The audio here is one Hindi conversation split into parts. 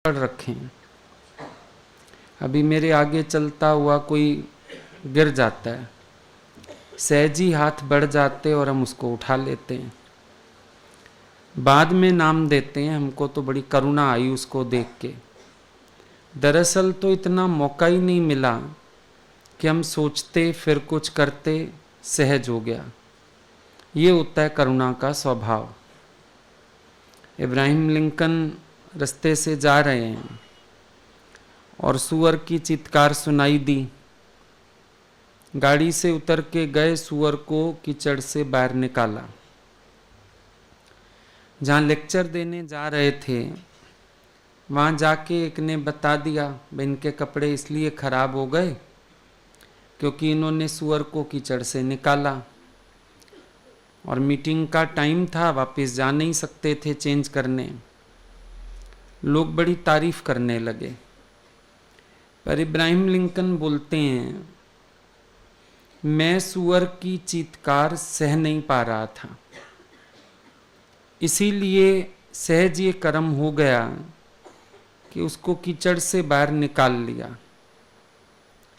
पढ़ रखे हैं। अभी मेरे आगे चलता हुआ कोई गिर जाता है, सहज ही हाथ बढ़ जाते और हम उसको उठा लेते हैं, बाद में नाम देते हैं। हमको तो बड़ी करुणा आई उसको देख के। दरअसल तो इतना मौका ही नहीं मिला कि हम सोचते फिर कुछ करते, सहज हो गया। ये होता है करुणा का स्वभाव। इब्राहिम लिंकन रास्ते से जा रहे हैं और सूअर की चीत्कार सुनाई दी। गाड़ी से उतर के गए, सूअर को कीचड़ से बाहर निकाला। जहाँ लेक्चर देने जा रहे थे वहाँ जाके एक ने बता दिया, इनके कपड़े इसलिए खराब हो गए क्योंकि इन्होंने सूअर को कीचड़ से निकाला और मीटिंग का टाइम था, वापस जा नहीं सकते थे चेंज करने। लोग बड़ी तारीफ करने लगे, पर इब्राहिम लिंकन बोलते हैं मैं सूअर की चीत्कार सह नहीं पा रहा था, इसीलिए सहज ये कर्म हो गया कि उसको कीचड़ से बाहर निकाल लिया,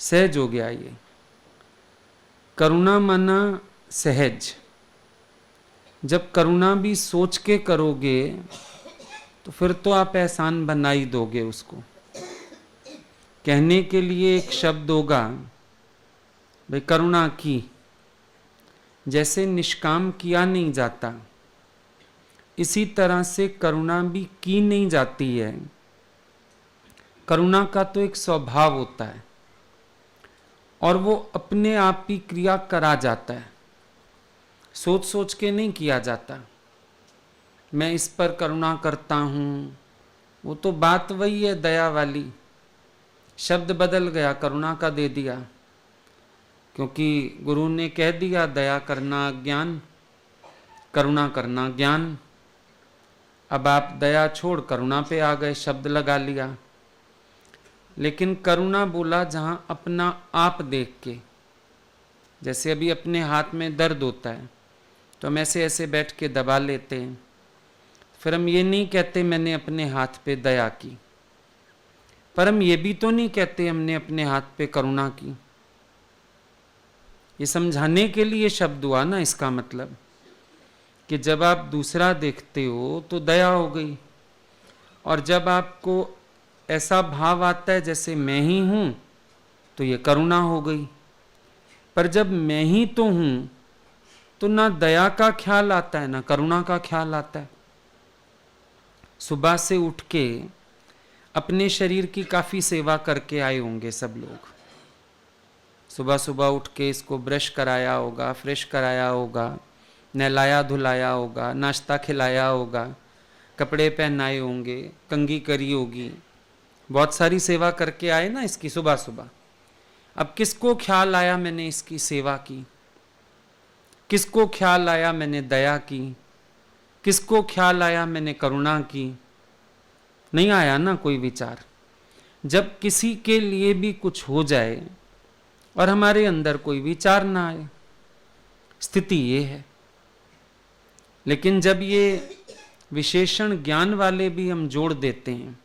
सहज हो गया। ये करुणा माना सहज। जब करुणा भी सोच के करोगे तो फिर तो आप एहसान बना ही दोगे उसको। कहने के लिए एक शब्द होगा, भाई करुणा की, जैसे निष्काम किया नहीं जाता इसी तरह से करुणा भी की नहीं जाती है। करुणा का तो एक स्वभाव होता है और वो अपने आप ही क्रिया करा जाता है, सोच सोच के नहीं किया जाता। मैं इस पर करुणा करता हूँ, वो तो बात वही है दया वाली, शब्द बदल गया, करुणा का दे दिया, क्योंकि गुरु ने कह दिया दया करना ज्ञान, करुणा करना ज्ञान। अब आप दया छोड़ करुणा पे आ गए, शब्द लगा लिया। लेकिन करुणा बोला जहाँ अपना आप देख के, जैसे अभी अपने हाथ में दर्द होता है तो हम ऐसे ऐसे बैठ के दबा लेते हैं, फिर हम ये नहीं कहते मैंने अपने हाथ पे दया की, पर हम ये भी तो नहीं कहते हमने अपने हाथ पे करुणा की। ये समझाने के लिए शब्द हुआ ना, इसका मतलब कि जब आप दूसरा देखते हो तो दया हो गई, और जब आपको ऐसा भाव आता है जैसे मैं ही हूं तो ये करुणा हो गई। पर जब मैं ही तो हूं तो ना दया का ख्याल आता है ना करुणा का ख्याल आता है। सुबह से उठ के अपने शरीर की काफी सेवा करके आए होंगे सब लोग। सुबह सुबह उठ के इसको ब्रश कराया होगा, फ्रेश कराया होगा, नहलाया धुलाया होगा, नाश्ता खिलाया होगा, कपड़े पहनाए होंगे, कंघी करी होगी, बहुत सारी सेवा करके आए ना इसकी सुबह सुबह। अब किसको ख्याल आया मैंने इसकी सेवा की, किसको ख्याल आया मैंने दया की, किसको ख्याल आया मैंने करुणा की? नहीं आया ना कोई विचार। जब किसी के लिए भी कुछ हो जाए और हमारे अंदर कोई विचार ना आए, स्थिति ये है। लेकिन जब ये विशेषण ज्ञान वाले भी हम जोड़ देते हैं,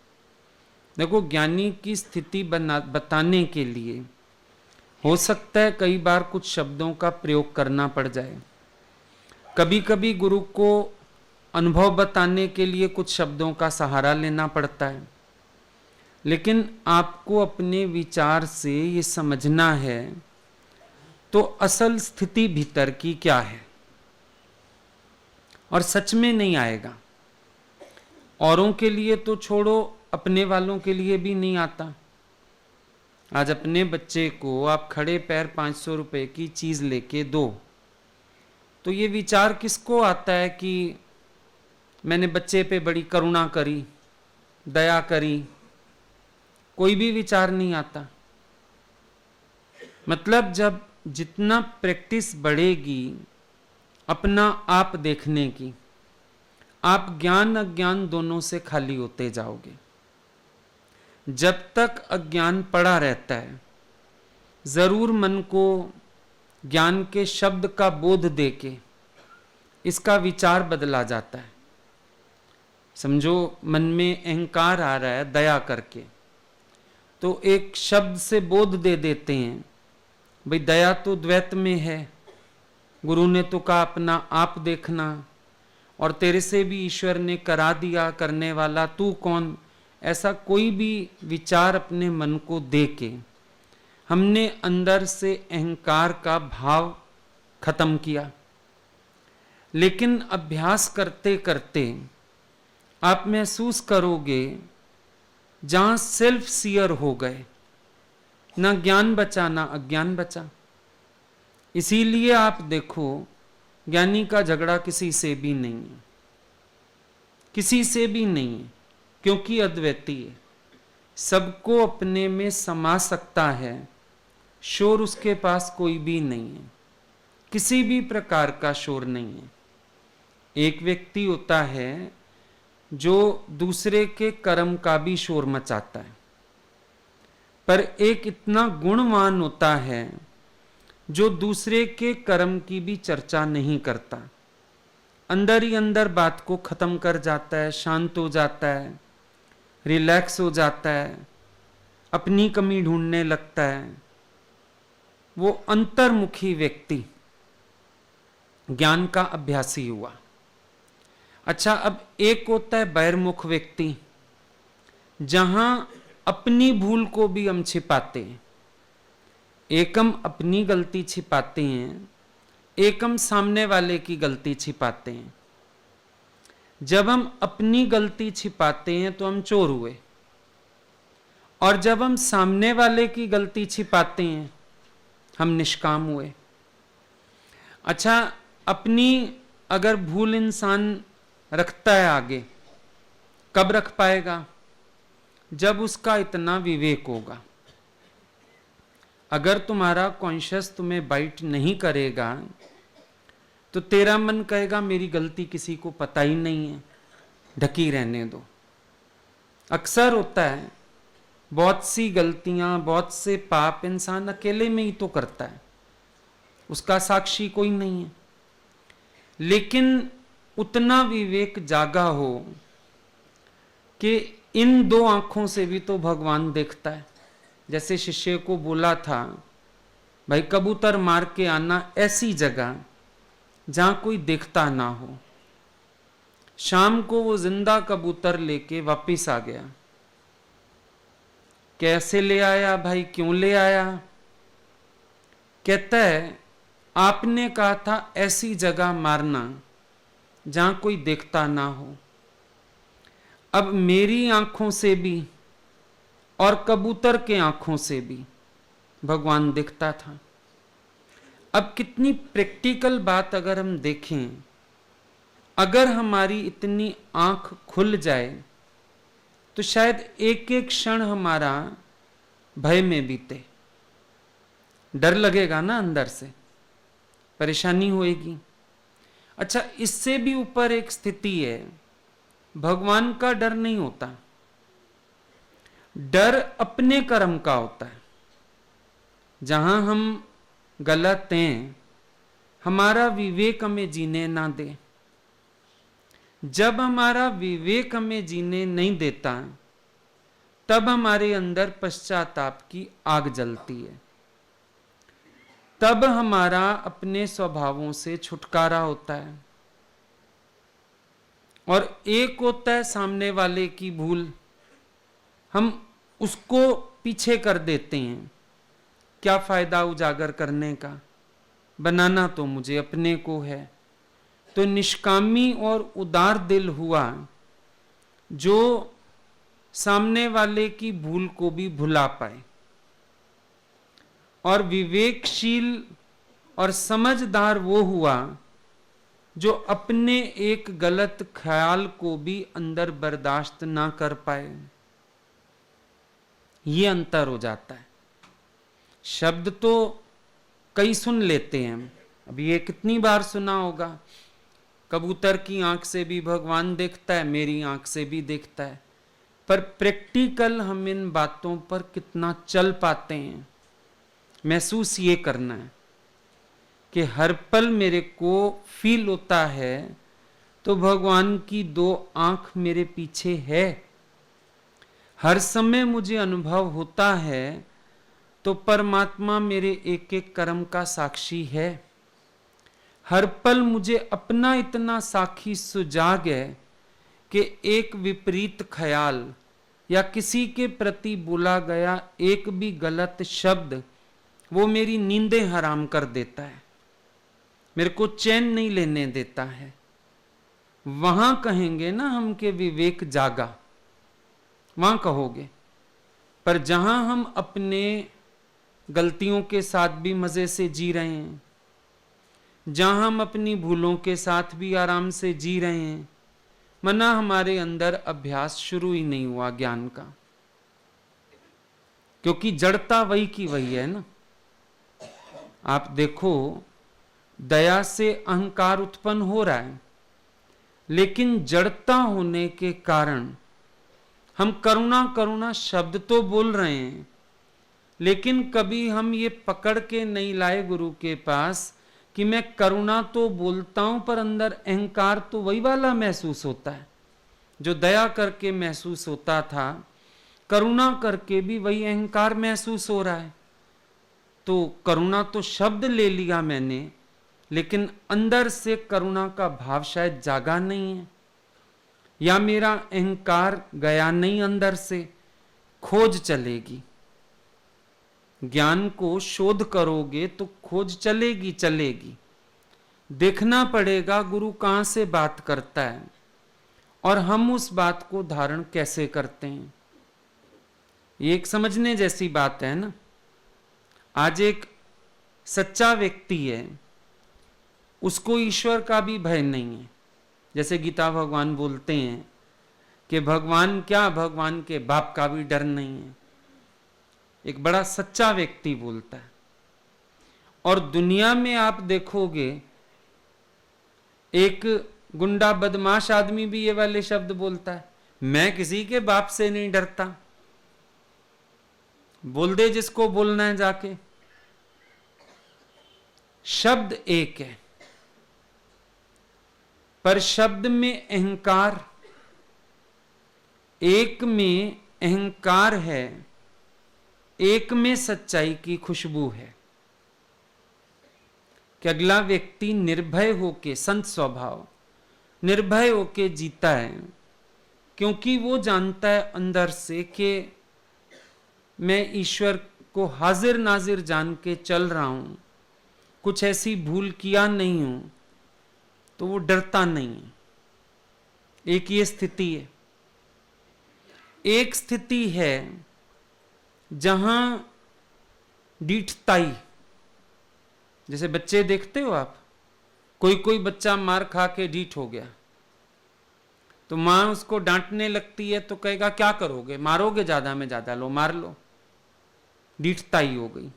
देखो ज्ञानी की स्थिति बताने के लिए हो सकता है कई बार कुछ शब्दों का प्रयोग करना पड़ जाए, कभी कभी गुरु को अनुभव बताने के लिए कुछ शब्दों का सहारा लेना पड़ता है, लेकिन आपको अपने विचार से ये समझना है तो असल स्थिति भीतर की क्या है, और सच में नहीं आएगा। औरों के लिए तो छोड़ो, अपने वालों के लिए भी नहीं आता। आज अपने बच्चे को आप खड़े पैर 500 रुपए की चीज लेके दो तो ये विचार किसको आता है कि मैंने बच्चे पे बड़ी करुणा करी, दया करी? कोई भी विचार नहीं आता। मतलब जब जितना प्रैक्टिस बढ़ेगी अपना आप देखने की, आप ज्ञान अज्ञान दोनों से खाली होते जाओगे। जब तक अज्ञान पड़ा रहता है जरूर मन को ज्ञान के शब्द का बोध देके इसका विचार बदला जाता है। समझो मन में अहंकार आ रहा है दया करके, तो एक शब्द से बोध दे देते हैं, भाई दया तो द्वैत में है, गुरु ने तो कहा अपना आप देखना, और तेरे से भी ईश्वर ने करा दिया, करने वाला तू कौन। ऐसा कोई भी विचार अपने मन को दे के हमने अंदर से अहंकार का भाव खत्म किया। लेकिन अभ्यास करते करते आप महसूस करोगे जहां सेल्फ सियर हो गए, ना ज्ञान बचा ना अज्ञान बचा। इसीलिए आप देखो ज्ञानी का झगड़ा किसी से भी नहीं है, किसी से भी नहीं है, क्योंकि अद्वैती है, सबको अपने में समा सकता है, शोर उसके पास कोई भी नहीं है, किसी भी प्रकार का शोर नहीं है। एक व्यक्ति होता है जो दूसरे के कर्म का भी शोर मचाता है, पर एक इतना गुणवान होता है जो दूसरे के कर्म की भी चर्चा नहीं करता, अंदर ही अंदर बात को खत्म कर जाता है, शांत हो जाता है, रिलैक्स हो जाता है, अपनी कमी ढूंढने लगता है। वो अंतर्मुखी व्यक्ति ज्ञान का अभ्यासी हुआ। अच्छा, अब एक होता है बहिर्मुख व्यक्ति, जहां अपनी भूल को भी हम छिपाते हैं। एक हम अपनी गलती छिपाते हैं, एक हम सामने वाले की गलती छिपाते हैं। जब हम अपनी गलती छिपाते हैं तो हम चोर हुए, और जब हम सामने वाले की गलती छिपाते हैं हम निष्काम हुए। अच्छा, अपनी अगर भूल इंसान रखता है आगे, कब रख पाएगा? जब उसका इतना विवेक होगा। अगर तुम्हारा कॉन्शियस तुम्हें बाइट नहीं करेगा तो तेरा मन कहेगा मेरी गलती किसी को पता ही नहीं है, ढकी रहने दो। अक्सर होता है, बहुत सी गलतियां, बहुत से पाप इंसान अकेले में ही तो करता है, उसका साक्षी कोई नहीं है। लेकिन उतना विवेक जागा हो कि इन दो आंखों से भी तो भगवान देखता है। जैसे शिष्य को बोला था, भाई कबूतर मार के आना ऐसी जगह जहां कोई देखता ना हो। शाम को वो जिंदा कबूतर लेके वापिस आ गया। कैसे ले आया भाई, क्यों ले आया? कहता है आपने कहा था ऐसी जगह मारना जहां कोई देखता ना हो। अब मेरी आंखों से भी और कबूतर के आंखों से भी भगवान दिखता था। अब कितनी प्रैक्टिकल बात अगर हम देखें, अगर हमारी इतनी आंख खुल जाए तो शायद एक एक क्षण हमारा भय में बीते। डर लगेगा ना, अंदर से परेशानी होएगी। अच्छा, इससे भी ऊपर एक स्थिति है, भगवान का डर नहीं होता, डर अपने कर्म का होता है। जहां हम गलत हैं, हमारा विवेक हमें जीने ना दे। जब हमारा विवेक हमें जीने नहीं देता, तब हमारे अंदर पश्चाताप की आग जलती है, तब हमारा अपने स्वभावों से छुटकारा होता है। और एक होता है सामने वाले की भूल, हम उसको पीछे कर देते हैं, क्या फायदा उजागर करने का, बनाना तो मुझे अपने को है। तो निष्कामी और उदार दिल हुआ जो सामने वाले की भूल को भी भुला पाए, और विवेकशील और समझदार वो हुआ जो अपने एक गलत ख्याल को भी अंदर बर्दाश्त ना कर पाए। ये अंतर हो जाता है। शब्द तो कई सुन लेते हैं, अभी ये कितनी बार सुना होगा, कबूतर की आंख से भी भगवान देखता है, मेरी आंख से भी देखता है। पर प्रैक्टिकल हम इन बातों पर कितना चल पाते हैं, महसूस ये करना है कि हर पल मेरे को फील होता है तो भगवान की 2 आंख मेरे पीछे है, हर समय मुझे अनुभव होता है, तो परमात्मा मेरे एक एक कर्म का साक्षी है। हर पल मुझे अपना इतना साक्षी सुजाग है कि एक विपरीत ख्याल या किसी के प्रति बोला गया एक भी गलत शब्द वो मेरी नींदें हराम कर देता है, मेरे को चैन नहीं लेने देता है। वहां कहेंगे ना हम के विवेक जागा, वहां कहोगे। पर जहां हम अपने गलतियों के साथ भी मजे से जी रहे हैं, जहां हम अपनी भूलों के साथ भी आराम से जी रहे हैं, मना हमारे अंदर अभ्यास शुरू ही नहीं हुआ ज्ञान का, क्योंकि जड़ता वही की वही है ना। आप देखो, दया से अहंकार उत्पन्न हो रहा है, लेकिन जड़ता होने के कारण हम करुणा करुणा शब्द तो बोल रहे हैं, लेकिन कभी हम ये पकड़ के नहीं लाए गुरु के पास कि मैं करुणा तो बोलता हूं पर अंदर अहंकार तो वही वाला महसूस होता है जो दया करके महसूस होता था, करुणा करके भी वही अहंकार महसूस हो रहा है। तो करुणा तो शब्द ले लिया मैंने, लेकिन अंदर से करुणा का भाव शायद जागा नहीं है, या मेरा अहंकार गया नहीं अंदर से। खोज चलेगी, ज्ञान को शोध करोगे तो खोज चलेगी चलेगी। देखना पड़ेगा गुरु कहां से बात करता है और हम उस बात को धारण कैसे करते हैं। ये एक समझने जैसी बात है ना। आज एक सच्चा व्यक्ति है, उसको ईश्वर का भी भय नहीं है। जैसे गीता भगवान बोलते हैं कि भगवान क्या, भगवान के बाप का भी डर नहीं है। एक बड़ा सच्चा व्यक्ति बोलता है। और दुनिया में आप देखोगे एक गुंडा बदमाश आदमी भी ये वाले शब्द बोलता है, मैं किसी के बाप से नहीं डरता। बोल दे जिसको बोलना है जाके। शब्द एक है, पर शब्द में अहंकार, एक में अहंकार है, एक में सच्चाई की खुशबू है। कि अगला व्यक्ति निर्भय होके, संत स्वभाव, निर्भय होके जीता है, क्योंकि वो जानता है अंदर से कि मैं ईश्वर को हाजिर नाजिर जान के चल रहा हूं, कुछ ऐसी भूल किया नहीं हूं, तो वो डरता नहीं है। एक ये स्थिति है। एक स्थिति है जहां डीठताई, जैसे बच्चे देखते हो आप, कोई कोई बच्चा मार खा के डीठ हो गया तो मां उसको डांटने लगती है तो कहेगा क्या करोगे, मारोगे, ज्यादा में ज्यादा लो मार लो, डीठताई हो गई।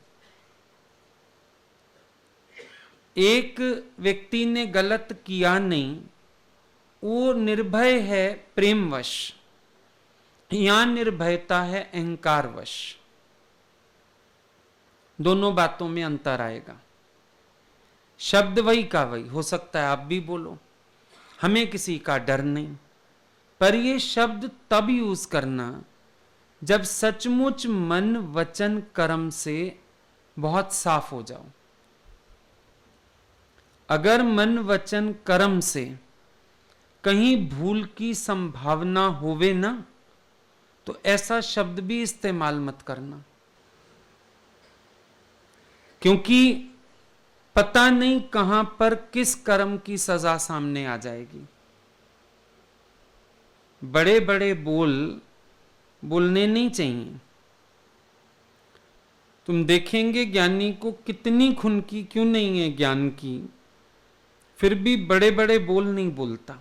एक व्यक्ति ने गलत किया नहीं, वो निर्भय है प्रेमवश, यहां निर्भयता है अहंकारवश। दोनों बातों में अंतर आएगा। शब्द वही का वही हो सकता है, आप भी बोलो, हमें किसी का डर नहीं, पर ये शब्द तब यूज करना जब सचमुच मन वचन कर्म से बहुत साफ हो जाओ। अगर मन वचन कर्म से कहीं भूल की संभावना होवे ना, तो ऐसा शब्द भी इस्तेमाल मत करना, क्योंकि पता नहीं कहां पर किस कर्म की सजा सामने आ जाएगी। बड़े बड़े बोल बोलने नहीं चाहिए। तुम देखेंगे ज्ञानी को कितनी खुनकी क्यों नहीं है ज्ञान की, फिर भी बड़े बड़े बोल नहीं बोलता।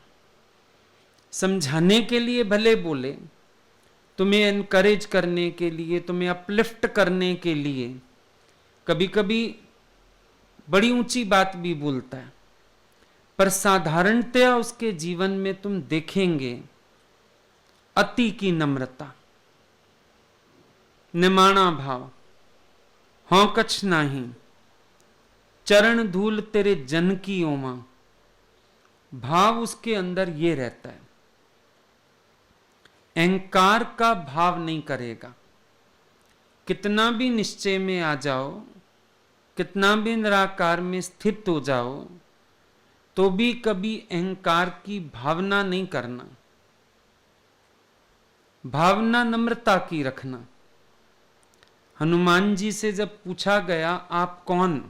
समझाने के लिए भले बोले, तुम्हें एनकरेज करने के लिए, तुम्हें अपलिफ्ट करने के लिए, कभी कभी बड़ी ऊंची बात भी बोलता है, पर साधारणतया उसके जीवन में तुम देखेंगे अति की नम्रता, निमाणा भाव, हों कछ नाही, चरण धूल तेरे जन की ओमा, भाव उसके अंदर ये रहता है, अहंकार का भाव नहीं करेगा। कितना भी निश्चय में आ जाओ, कितना भी निराकार में स्थित हो जाओ, तो भी कभी अहंकार की भावना नहीं करना। भावना नम्रता की रखना। हनुमान जी से जब पूछा गया आप कौन,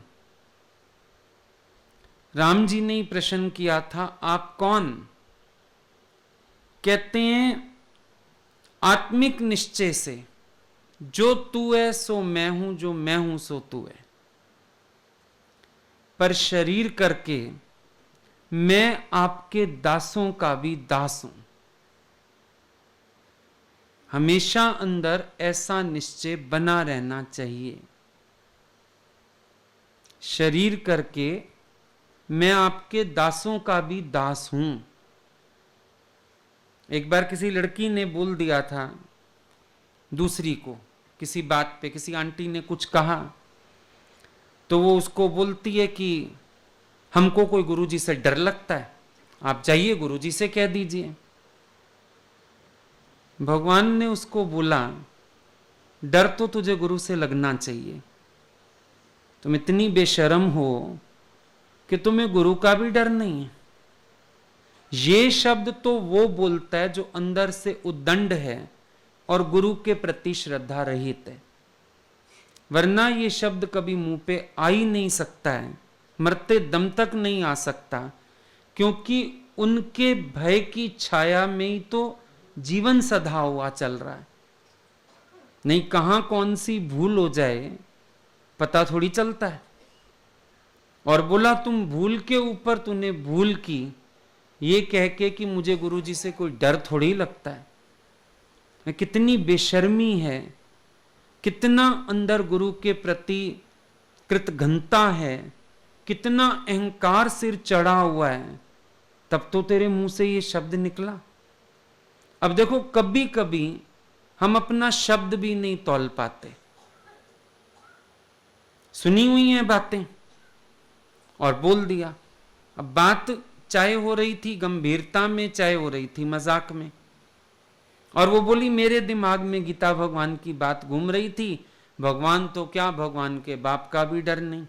राम जी ने ही प्रश्न किया था आप कौन, कहते हैं आत्मिक निश्चय से जो तू है सो मैं हूं, जो मैं हूं सो तू है। पर शरीर करके मैं आपके दासों का भी दास हूं। हमेशा अंदर ऐसा निश्चय बना रहना चाहिए। शरीर करके मैं आपके दासों का भी दास हूं। एक बार किसी लड़की ने बोल दिया था दूसरी को, किसी बात पे किसी आंटी ने कुछ कहा, तो वो उसको बोलती है कि हमको कोई गुरुजी से डर लगता है, आप जाइए गुरुजी से कह दीजिए। भगवान ने उसको बोला डर तो तुझे गुरु से लगना चाहिए, तुम इतनी बेशर्म हो कि तुम्हें गुरु का भी डर नहीं है। ये शब्द तो वो बोलता है जो अंदर से उद्दंड है और गुरु के प्रति श्रद्धा रहित है, वरना ये शब्द कभी मुंह पे आ ही नहीं सकता है, मरते दम तक नहीं आ सकता, क्योंकि उनके भय की छाया में ही तो जीवन सधा हुआ चल रहा है। नहीं कहां कौन सी भूल हो जाए पता थोड़ी चलता है। और बोला तुम भूल के ऊपर तूने भूल की, ये कह के कि मुझे गुरुजी से कोई डर थोड़ी लगता है। कितनी बेशर्मी है, कितना अंदर गुरु के प्रति कृतघ्नता है, कितना अहंकार सिर चढ़ा हुआ है, तब तो तेरे मुंह से ये शब्द निकला। अब देखो कभी कभी हम अपना शब्द भी नहीं तौल पाते, सुनी हुई हैं बातें और बोल दिया। अब बात चाहे हो रही थी गंभीरता में, चाहे हो रही थी मजाक में, और वो बोली मेरे दिमाग में गीता भगवान की बात घूम रही थी, भगवान तो क्या भगवान के बाप का भी डर नहीं।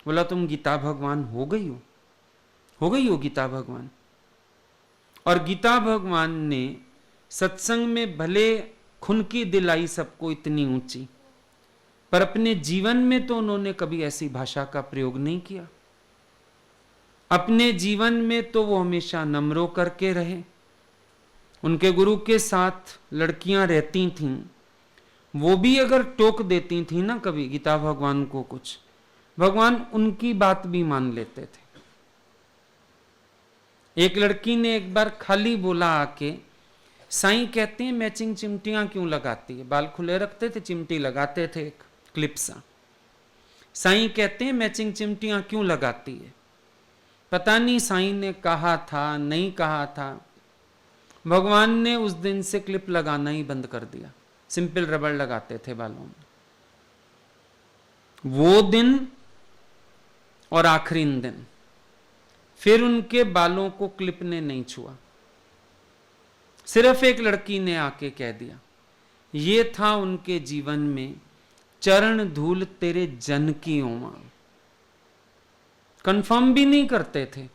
बोला तुम गीता भगवान हो गई हो गीता भगवान। और गीता भगवान ने सत्संग में भले खुनकी दिलाई सबको इतनी ऊंची, पर अपने जीवन में तो उन्होंने कभी ऐसी भाषा का प्रयोग नहीं किया। अपने जीवन में तो वो हमेशा नम्र करके रहे। उनके गुरु के साथ लड़कियां रहती थीं, वो भी अगर टोक देती थी ना कभी गीता भगवान को कुछ, भगवान उनकी बात भी मान लेते थे। एक लड़की ने एक बार खाली बोला आके, साईं कहते हैं मैचिंग चिमटियां क्यों लगाती है, बाल खुले रखते थे चिमटी लगाते थे एक क्लिप सा। साईं कहते हैं मैचिंग चिमटियां क्यों लगाती है। पता नहीं साईं ने कहा था नहीं कहा था, भगवान ने उस दिन से क्लिप लगाना ही बंद कर दिया, सिंपल रबड़ लगाते थे बालों में। वो दिन और आखिरी दिन फिर उनके बालों को क्लिप ने नहीं छुआ। सिर्फ एक लड़की ने आके कह दिया, ये था उनके जीवन में चरण धूल तेरे जन की ओमा। कंफर्म भी नहीं करते थे,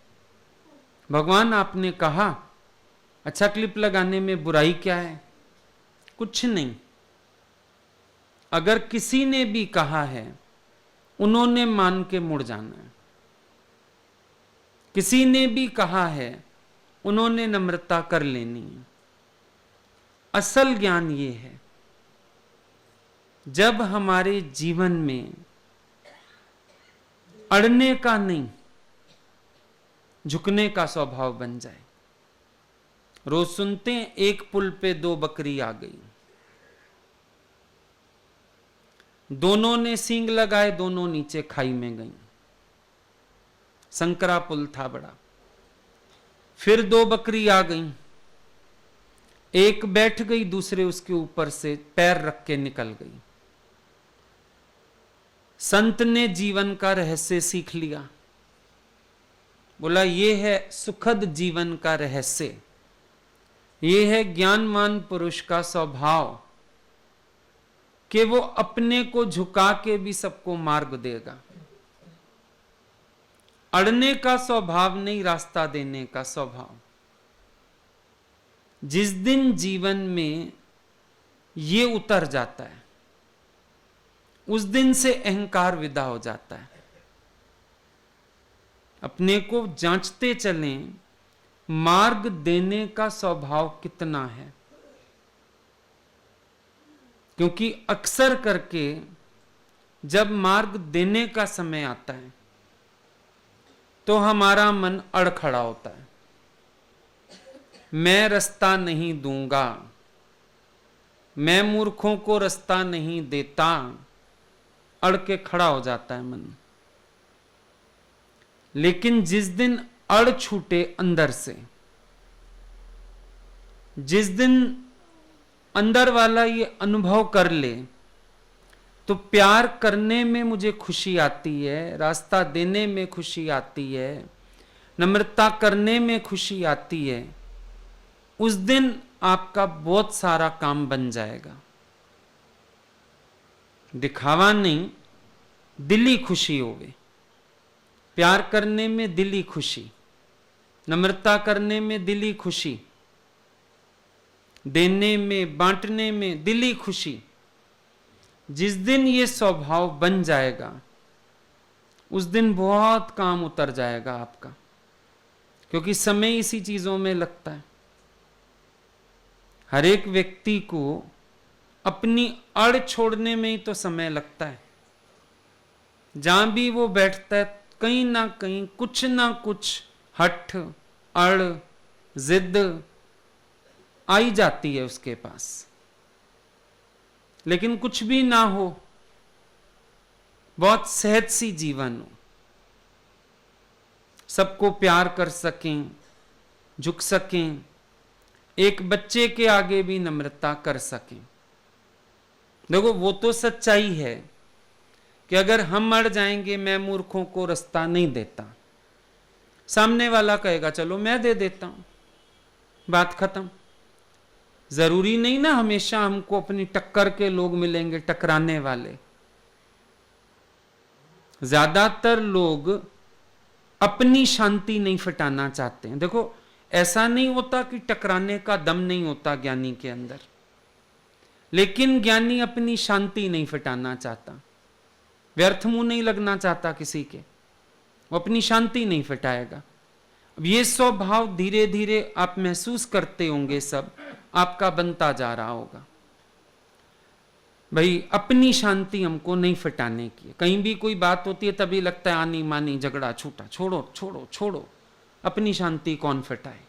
भगवान आपने कहा, अच्छा क्लिप लगाने में बुराई क्या है, कुछ नहीं। अगर किसी ने भी कहा है उन्होंने मान के मुड़ जाना है, किसी ने भी कहा है उन्होंने नम्रता कर लेनी है। असल ज्ञान ये है जब हमारे जीवन में अड़ने का नहीं झुकने का स्वभाव बन जाए। रोज सुनते हैं एक पुल पे दो बकरी आ गई, दोनों ने सींग लगाए, दोनों नीचे खाई में गई। संकरा पुल था बड़ा। फिर दो बकरी आ गई, एक बैठ गई, दूसरे उसके ऊपर से पैर रख के निकल गई। संत ने जीवन का रहस्य सीख लिया। बोला ये है सुखद जीवन का रहस्य, ये है ज्ञानवान पुरुष का स्वभाव कि वो अपने को झुका के भी सबको मार्ग देगा। अड़ने का स्वभाव नहीं, रास्ता देने का स्वभाव। जिस दिन जीवन में ये उतर जाता है उस दिन से अहंकार विदा हो जाता है। अपने को जांचते चलें मार्ग देने का स्वभाव कितना है, क्योंकि अक्सर करके जब मार्ग देने का समय आता है तो हमारा मन अड़ खड़ा होता है। मैं रास्ता नहीं दूंगा, मैं मूर्खों को रास्ता नहीं देता, अड़ के खड़ा हो जाता है मन। लेकिन जिस दिन अड़ छूटे अंदर से, जिस दिन अंदर वाला ये अनुभव कर ले तो प्यार करने में मुझे खुशी आती है, रास्ता देने में खुशी आती है, नम्रता करने में खुशी आती है, उस दिन आपका बहुत सारा काम बन जाएगा। दिखावा नहीं, दिली खुशी होवे। प्यार करने में दिली खुशी, नम्रता करने में दिली खुशी, देने में बांटने में दिली खुशी। जिस दिन ये स्वभाव बन जाएगा उस दिन बहुत काम उतर जाएगा आपका, क्योंकि समय इसी चीजों में लगता है। हर एक व्यक्ति को अपनी अड़ छोड़ने में ही तो समय लगता है। जहां भी वो बैठता है कहीं ना कहीं कुछ ना कुछ हठ, अड़, जिद आई जाती है उसके पास। लेकिन कुछ भी ना हो, बहुत सहज सी जीवन हो, सबको प्यार कर सकें, झुक सकें, एक बच्चे के आगे भी नम्रता कर सकें। देखो वो तो सच्चाई है कि अगर हम अड़ जाएंगे, मैं मूर्खों को रास्ता नहीं देता, सामने वाला कहेगा चलो मैं दे देता हूं, बात खत्म। जरूरी नहीं ना हमेशा हमको अपनी टक्कर के लोग मिलेंगे, टकराने वाले। ज्यादातर लोग अपनी शांति नहीं फटाना चाहते हैं। देखो ऐसा नहीं होता कि टकराने का दम नहीं होता ज्ञानी के अंदर, लेकिन ज्ञानी अपनी शांति नहीं फटाना चाहता, व्यर्थ मुंह नहीं लगना चाहता किसी के, वो अपनी शांति नहीं फटाएगा। अब ये स्वभाव धीरे धीरे आप महसूस करते होंगे, सब आपका बनता जा रहा होगा। भाई अपनी शांति हमको नहीं फटाने की। कहीं भी कोई बात होती है तभी लगता है आनी मानी झगड़ा छूटा, छोड़ो छोड़ो छोड़ो, अपनी शांति कौन फटाए।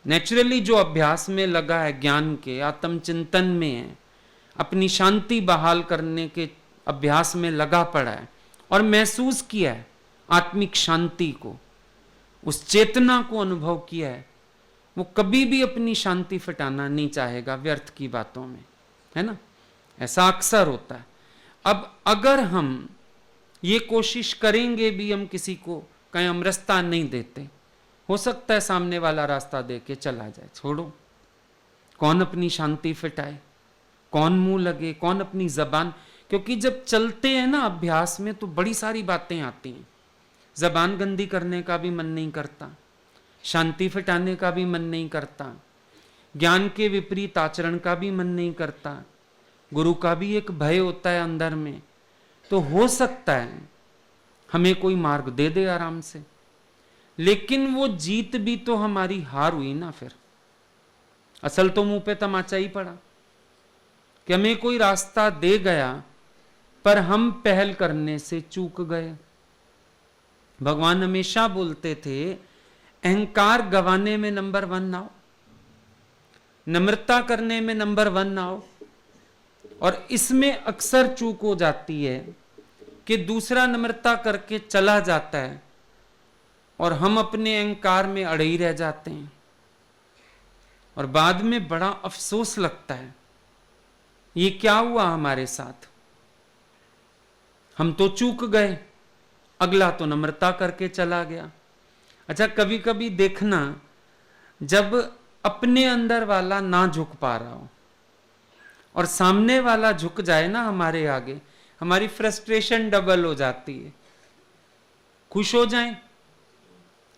नेचुरली जो अभ्यास में लगा है, ज्ञान के आत्मचिंतन में है, अपनी शांति बहाल करने के अभ्यास में लगा पड़ा है और महसूस किया है आत्मिक शांति को, उस चेतना को अनुभव किया है, वो कभी भी अपनी शांति फटाना नहीं चाहेगा व्यर्थ की बातों में, है ना। ऐसा अक्सर होता है। अब अगर हम ये कोशिश करेंगे भी, हम किसी को कहीं हम रास्ता नहीं देते, हो सकता है सामने वाला रास्ता दे के चला जाए। छोड़ो, कौन अपनी शांति फिटाए, कौन मुंह लगे, कौन अपनी जबान, क्योंकि जब चलते हैं ना अभ्यास में तो बड़ी सारी बातें आती हैं। जबान गंदी करने का भी मन नहीं करता, शांति फिटाने का भी मन नहीं करता, ज्ञान के विपरीत आचरण का भी मन नहीं करता, गुरु का भी एक भय होता है अंदर में। तो हो सकता है हमें कोई मार्ग दे दे आराम से, लेकिन वो जीत भी तो हमारी हार हुई ना। फिर असल तो मुंह पे तमाचा ही पड़ा कि हमें कोई रास्ता दे गया पर हम पहल करने से चूक गए। भगवान हमेशा बोलते थे अहंकार गवाने में नंबर 1 आओ, नम्रता करने में नंबर 1 आओ। और इसमें अक्सर चूक हो जाती है कि दूसरा नम्रता करके चला जाता है और हम अपने अहंकार में अड़े ही रह जाते हैं और बाद में बड़ा अफसोस लगता है, ये क्या हुआ हमारे साथ, हम तो चूक गए। अगला तो नम्रता करके चला गया। अच्छा, कभी कभी देखना, जब अपने अंदर वाला ना झुक पा रहा हो और सामने वाला झुक जाए ना हमारे आगे, हमारी फ्रस्ट्रेशन डबल हो जाती है। खुश हो जाएं,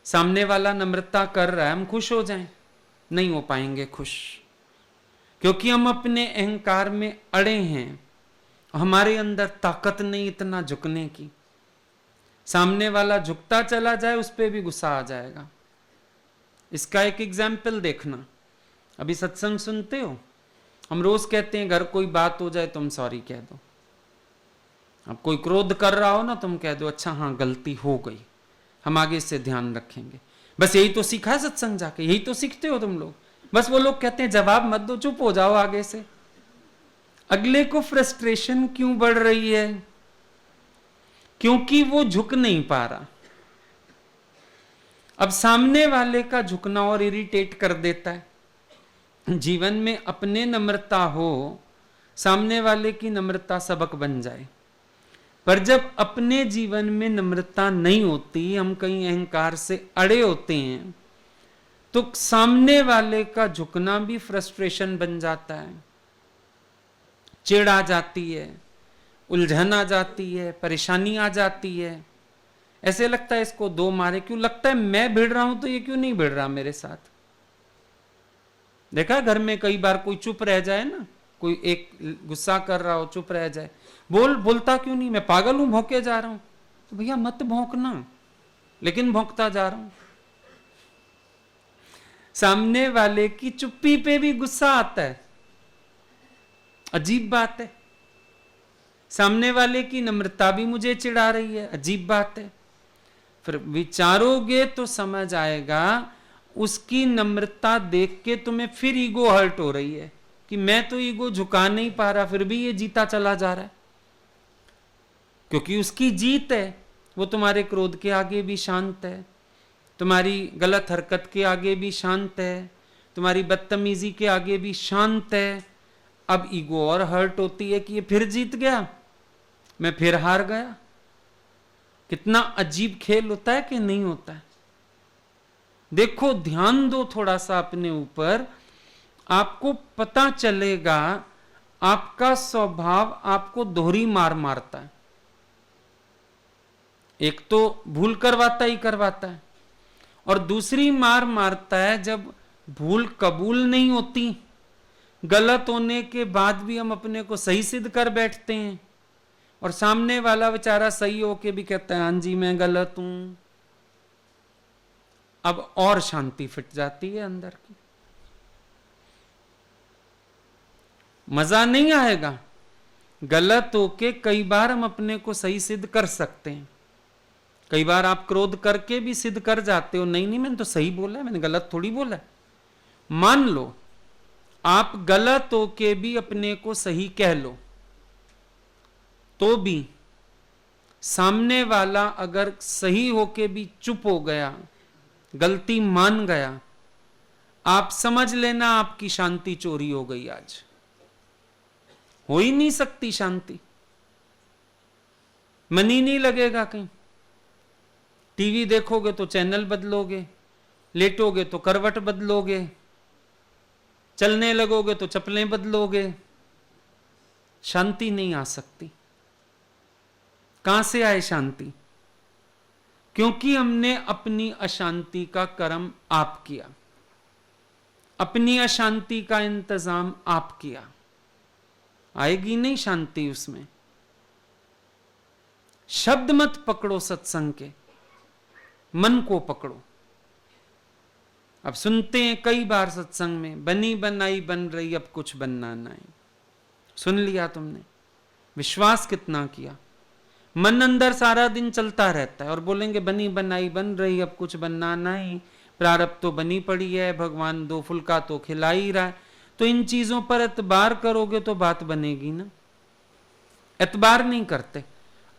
सामने वाला नम्रता कर रहा है, हम खुश हो जाएं, नहीं हो पाएंगे खुश, क्योंकि हम अपने अहंकार में अड़े हैं, हमारे अंदर ताकत नहीं इतना झुकने की। सामने वाला झुकता चला जाए, उस पर भी गुस्सा आ जाएगा। इसका एक एग्जाम्पल देखना, अभी सत्संग सुनते हो, हम रोज कहते हैं घर कोई बात हो जाए तुम सॉरी कह दो। अब कोई क्रोध कर रहा हो ना, तुम कह दो अच्छा हाँ गलती हो गई, हम आगे से ध्यान रखेंगे। बस यही तो सीखा है सत्संग जाके, यही तो सीखते हो तुम लोग। बस वो लोग कहते हैं जवाब मत दो, चुप हो जाओ आगे से। अगले को फ्रस्ट्रेशन क्यों बढ़ रही है? क्योंकि वो झुक नहीं पा रहा। अब सामने वाले का झुकना और इरिटेट कर देता है। जीवन में अपने नम्रता हो, सामने वाले की नम्रता सबक बन जाए। पर जब अपने जीवन में नम्रता नहीं होती, हम कहीं अहंकार से अड़े होते हैं, तो सामने वाले का झुकना भी फ्रस्ट्रेशन बन जाता है। चिढ़ आ जाती है, उलझन आ जाती है, परेशानी आ जाती है। ऐसे लगता है इसको दो मारे क्यों, लगता है मैं भिड़ रहा हूं तो ये क्यों नहीं भिड़ रहा मेरे साथ। देखा घर में कई बार कोई चुप रह जाए ना, कोई एक गुस्सा कर रहा हो चुप रह जाए, बोलता क्यों नहीं, मैं पागल हूं भौंके जा रहा हूं। तो भैया मत भौंकना, लेकिन भौंकता जा रहा हूं। सामने वाले की चुप्पी पे भी गुस्सा आता है, अजीब बात है। सामने वाले की नम्रता भी मुझे चिढ़ा रही है, अजीब बात है। फिर विचारोगे तो समझ आएगा, उसकी नम्रता देख के तुम्हें फिर ईगो हर्ट हो रही है कि मैं तो ईगो झुका नहीं पा रहा, फिर भी ये जीता चला जा रहा है। क्योंकि उसकी जीत है, वो तुम्हारे क्रोध के आगे भी शांत है, तुम्हारी गलत हरकत के आगे भी शांत है, तुम्हारी बदतमीजी के आगे भी शांत है। अब ईगो और हर्ट होती है कि ये फिर जीत गया, मैं फिर हार गया। कितना अजीब खेल होता है कि नहीं होता है। देखो, ध्यान दो थोड़ा सा अपने ऊपर, आपको पता चलेगा आपका स्वभाव आपको दोहरी मार मारता है। एक तो भूल करवाता ही करवाता है, और दूसरी मार मारता है जब भूल कबूल नहीं होती, गलत होने के बाद भी हम अपने को सही सिद्ध कर बैठते हैं, और सामने वाला बेचारा सही होके भी कहता है हां जी मैं गलत हूं। अब और शांति फिट जाती है अंदर की, मजा नहीं आएगा। गलत होके कई बार हम अपने को सही सिद्ध कर सकते हैं। कई बार आप क्रोध करके भी सिद्ध कर जाते हो, नहीं मैंने तो सही बोला है, मैंने गलत थोड़ी बोला है। मान लो आप गलत होके भी अपने को सही कह लो, तो भी सामने वाला अगर सही होके भी चुप हो गया, गलती मान गया, आप समझ लेना आपकी शांति चोरी हो गई। आज हो ही नहीं सकती शांति, मन ही नहीं लगेगा कहीं। टीवी देखोगे तो चैनल बदलोगे, लेटोगे तो करवट बदलोगे, चलने लगोगे तो चप्पलें बदलोगे, शांति नहीं आ सकती। कहां से आए शांति? क्योंकि हमने अपनी अशांति का कर्म आप किया, अपनी अशांति का इंतजाम आप किया। आएगी नहीं शांति उसमें। शब्द मत पकड़ो सत्संग के, मन को पकड़ो। अब सुनते हैं कई बार सत्संग में, बनी बनाई बन रही अब कुछ बनना नहीं। सुन लिया तुमने, विश्वास कितना किया? मन अंदर सारा दिन चलता रहता है और बोलेंगे बनी बनाई बन रही अब कुछ बनना नहीं, प्रारब्ध तो बनी पड़ी है, भगवान दो फुल्का तो खिला ही रहा है। तो इन चीजों पर एतबार करोगे तो बात बनेगी ना। एतबार नहीं करते,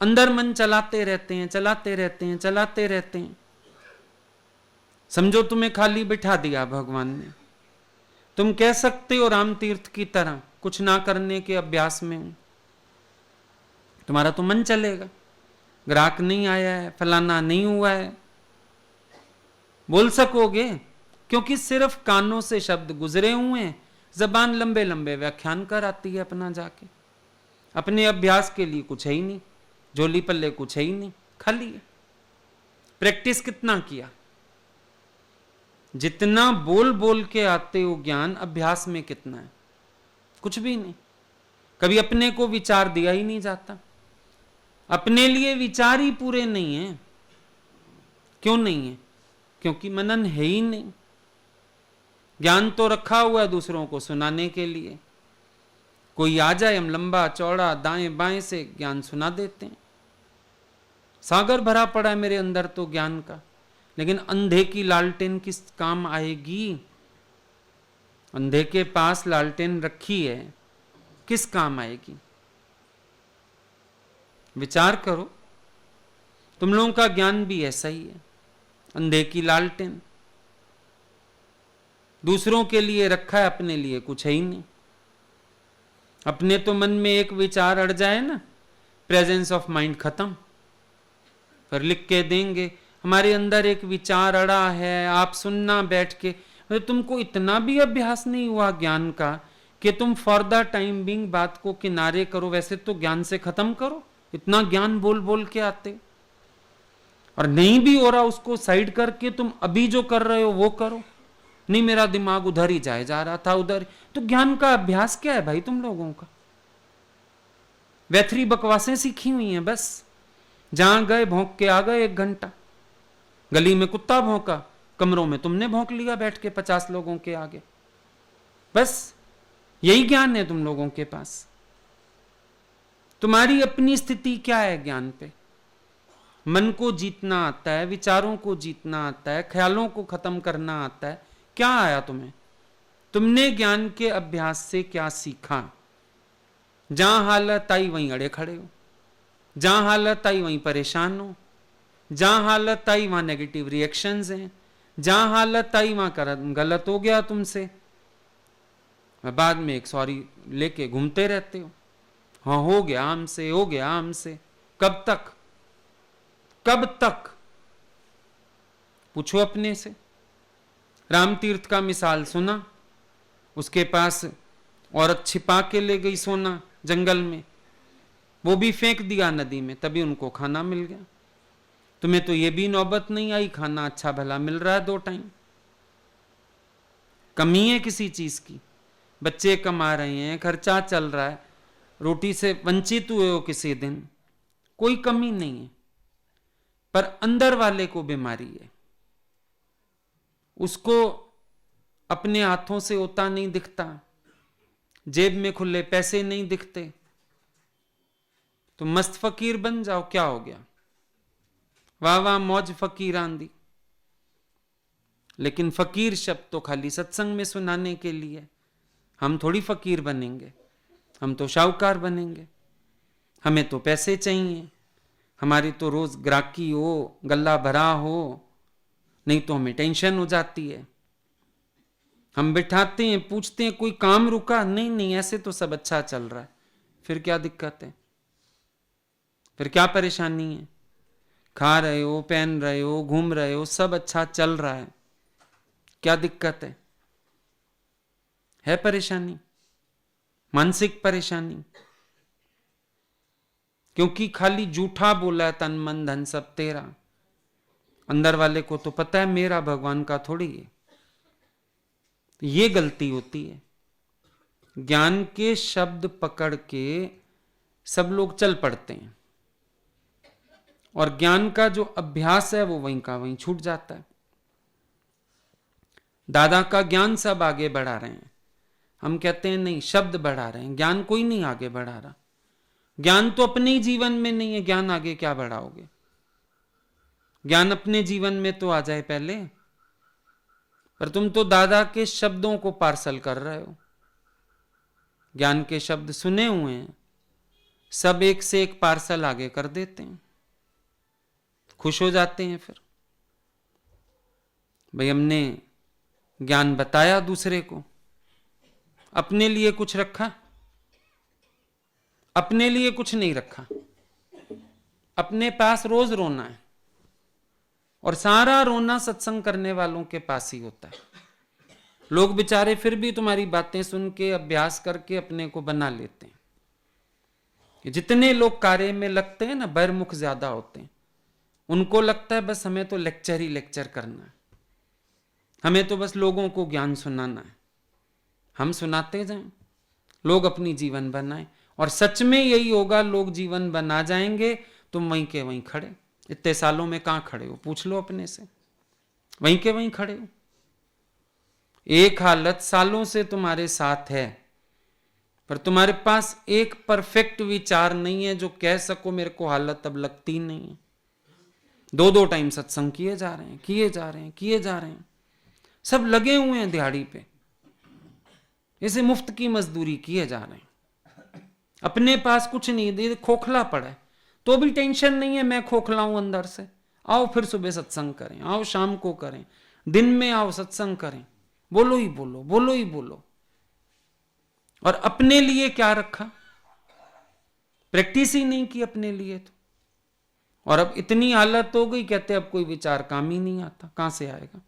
अंदर मन चलाते रहते हैं, चलाते रहते हैं, चलाते रहते हैं। समझो तुम्हें खाली बिठा दिया भगवान ने, तुम कह सकते हो राम तीर्थ की तरह कुछ ना करने के अभ्यास में हूं, तुम्हारा तो मन चलेगा। ग्राहक नहीं आया है, फलाना नहीं हुआ है, बोल सकोगे? क्योंकि सिर्फ कानों से शब्द गुजरे हुए हैं, जबान लंबे लंबे व्याख्यान कर आती है अपना जाके। अपने अभ्यास के लिए कुछ है ही नहीं, झोली पल्ले कुछ है ही नहीं, खाली है। प्रैक्टिस कितना किया? जितना बोल बोल के आते हो ज्ञान, अभ्यास में कितना है? कुछ भी नहीं। कभी अपने को विचार दिया ही नहीं जाता, अपने लिए विचार ही पूरे नहीं है। क्यों नहीं है? क्योंकि मनन है ही नहीं। ज्ञान तो रखा हुआ है दूसरों को सुनाने के लिए, कोई आ जाए हम लंबा चौड़ा दाएं बाएं से ज्ञान सुना देते हैं। सागर भरा पड़ा है मेरे अंदर तो ज्ञान का, लेकिन अंधे की लालटेन किस काम आएगी? अंधे के पास लालटेन रखी है, किस काम आएगी? विचार करो। तुम लोगों का ज्ञान भी ऐसा ही है, अंधे की लालटेन। दूसरों के लिए रखा है, अपने लिए कुछ है ही नहीं। अपने तो मन में एक विचार अड़ जाए ना, प्रेजेंस ऑफ माइंड खत्म। फिर लिख के देंगे हमारे अंदर एक विचार अड़ा है, आप सुनना बैठ के। अरे तुमको इतना भी अभ्यास नहीं हुआ ज्ञान का कि तुम फॉर द टाइम बिंग बात को किनारे करो, वैसे तो ज्ञान से खत्म करो। इतना ज्ञान बोल बोल के आते, और नहीं भी हो रहा उसको साइड करके तुम अभी जो कर रहे हो वो करो। नहीं, मेरा दिमाग उधर ही जा रहा था उधर। तो ज्ञान का अभ्यास क्या है भाई तुम लोगों का? वैथरी बकवासें सीखी हुई हैं बस। जहां गए भौंक के आ गए, 1 घंटा। गली में कुत्ता भौंका, कमरों में तुमने भौंक लिया बैठ के 50 लोगों के आगे। बस यही ज्ञान है तुम लोगों के पास। तुम्हारी अपनी स्थिति क्या है ज्ञान पे? मन को जीतना आता है, विचारों को जीतना आता है, ख्यालों को खत्म करना आता है। क्या आया तुम्हें? तुमने ज्ञान के अभ्यास से क्या सीखा? जहां हालत आई वहीं अड़े खड़े हो, जहां हालत आई वहीं परेशान हो, जहां हालत आई वहां नेगेटिव रिएक्शंस हैं, जहां हालत आई वहां गलत हो गया तुमसे, बाद में एक सॉरी लेके घूमते रहते हो। हाँ हो गया हमसे, हो गया हमसे। कब तक? कब तक? पूछो अपने से। राम तीर्थ का मिसाल सुना, उसके पास औरत छिपा के ले गई सोना जंगल में, वो भी फेंक दिया नदी में, तभी उनको खाना मिल गया। तुम्हें तो ये भी नौबत नहीं आई, खाना अच्छा भला मिल रहा है 2 टाइम। कमी है किसी चीज की? बच्चे कमा रहे हैं, खर्चा चल रहा है, रोटी से वंचित हुए हो किसी दिन, कोई कमी नहीं है। पर अंदर वाले को बीमारी है, उसको अपने हाथों से होता नहीं दिखता, जेब में खुले पैसे नहीं दिखते, तो मस्त फकीर बन जाओ, क्या हो गया? वाह वाह मौज फकीर आंदी। लेकिन फकीर शब्द तो खाली सत्संग में सुनाने के लिए। हम थोड़ी फकीर बनेंगे, हम तो शाहूकार बनेंगे। हमें तो पैसे चाहिए, हमारी तो रोज ग्राहकी हो, गल्ला भरा हो, नहीं तो हमें टेंशन हो जाती है। हम बिठाते हैं, पूछते हैं कोई काम रुका? नहीं नहीं, ऐसे तो सब अच्छा चल रहा है। फिर क्या दिक्कत है? फिर क्या परेशानी है? खा रहे हो, पहन रहे हो, घूम रहे हो, सब अच्छा चल रहा है, क्या दिक्कत है? है परेशानी, मानसिक परेशानी। क्योंकि खाली झूठा बोला है, तन मन धन सब तेरा। अंदर वाले को तो पता है मेरा भगवान का थोड़ी है। ये गलती होती है। ज्ञान के शब्द पकड़ के सब लोग चल पड़ते हैं, और ज्ञान का जो अभ्यास है वो वहीं का वहीं छूट जाता है। दादा का ज्ञान सब आगे बढ़ा रहे हैं, हम कहते हैं नहीं, शब्द बढ़ा रहे हैं, ज्ञान कोई नहीं आगे बढ़ा रहा। ज्ञान तो अपने ही जीवन में नहीं है, ज्ञान आगे क्या बढ़ाओगे? ज्ञान अपने जीवन में तो आ जाए पहले। पर तुम तो दादा के शब्दों को पार्सल कर रहे हो। ज्ञान के शब्द सुने हुए हैं, सब एक से एक पार्सल आगे कर देते हैं, खुश हो जाते हैं। फिर भाई हमने ज्ञान बताया दूसरे को, अपने लिए कुछ रखा? अपने लिए कुछ नहीं रखा। अपने पास रोज रोना है, और सारा रोना सत्संग करने वालों के पास ही होता है। लोग बेचारे फिर भी तुम्हारी बातें सुन के अभ्यास करके अपने को बना लेते हैं। जितने लोग कार्य में लगते हैं ना, बहिर्मुख ज्यादा होते हैं। उनको लगता है बस हमें तो लेक्चर ही लेक्चर करना है, हमें तो बस लोगों को ज्ञान सुनाना है। हम सुनाते जाएं, लोग अपनी जीवन बनाएं, और सच में यही होगा, लोग जीवन बना जाएंगे, तुम वहीं के वहीं खड़े। इतने सालों में कहां खड़े हो, पूछ लो अपने से, वहीं के वहीं खड़े हो। एक हालत सालों से तुम्हारे साथ है, पर तुम्हारे पास एक परफेक्ट विचार नहीं है जो कह सको मेरे को हालत अब लगती नहीं है। 2-2 टाइम सत्संग किए जा रहे हैं, किए जा रहे हैं, किए जा रहे हैं, सब लगे हुए हैं दिहाड़ी पे, इसे मुफ्त की मजदूरी किए जा रहे हैं। अपने पास कुछ नहीं, खोखला पड़ा है, तो भी टेंशन नहीं है, मैं खोखला हूं अंदर से। आओ फिर सुबह सत्संग करें, आओ शाम को करें, दिन में आओ सत्संग करें, बोलो ही बोलो, बोलो ही बोलो। और अपने लिए क्या रखा, प्रैक्टिस ही नहीं की अपने लिए तो। और अब इतनी हालत हो गई, कहते अब कोई विचार काम ही नहीं आता, कहां से आएगा।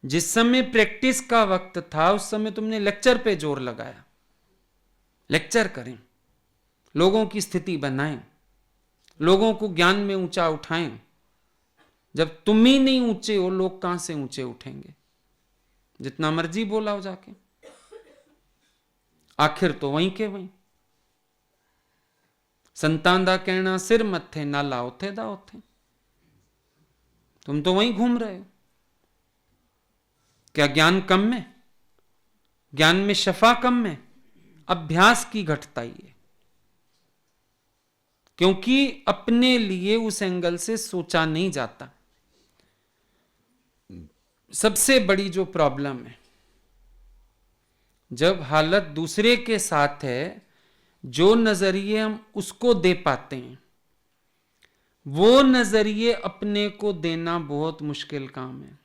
जिस समय प्रैक्टिस का वक्त था उस समय तुमने लेक्चर पे जोर लगाया। लेक्चर करें, लोगों की स्थिति बनाएं, लोगों को ज्ञान में ऊंचा उठाएं। जब तुम ही नहीं ऊंचे हो, लोग कहां से ऊंचे उठेंगे। जितना मर्जी बोलाओ जाके, आखिर तो वहीं के वहीं। संतान दा कहना सिर मत्थे ना लाओ थे दाओ थे। तुम तो वहीं घूम रहे हो। क्या ज्ञान कम है? ज्ञान में शफा कम है? अभ्यास की घटताई है, क्योंकि अपने लिए उस एंगल से सोचा नहीं जाता। सबसे बड़ी जो प्रॉब्लम है, जब हालत दूसरे के साथ है, जो नजरिए हम उसको दे पाते हैं, वो नजरिए अपने को देना बहुत मुश्किल काम है।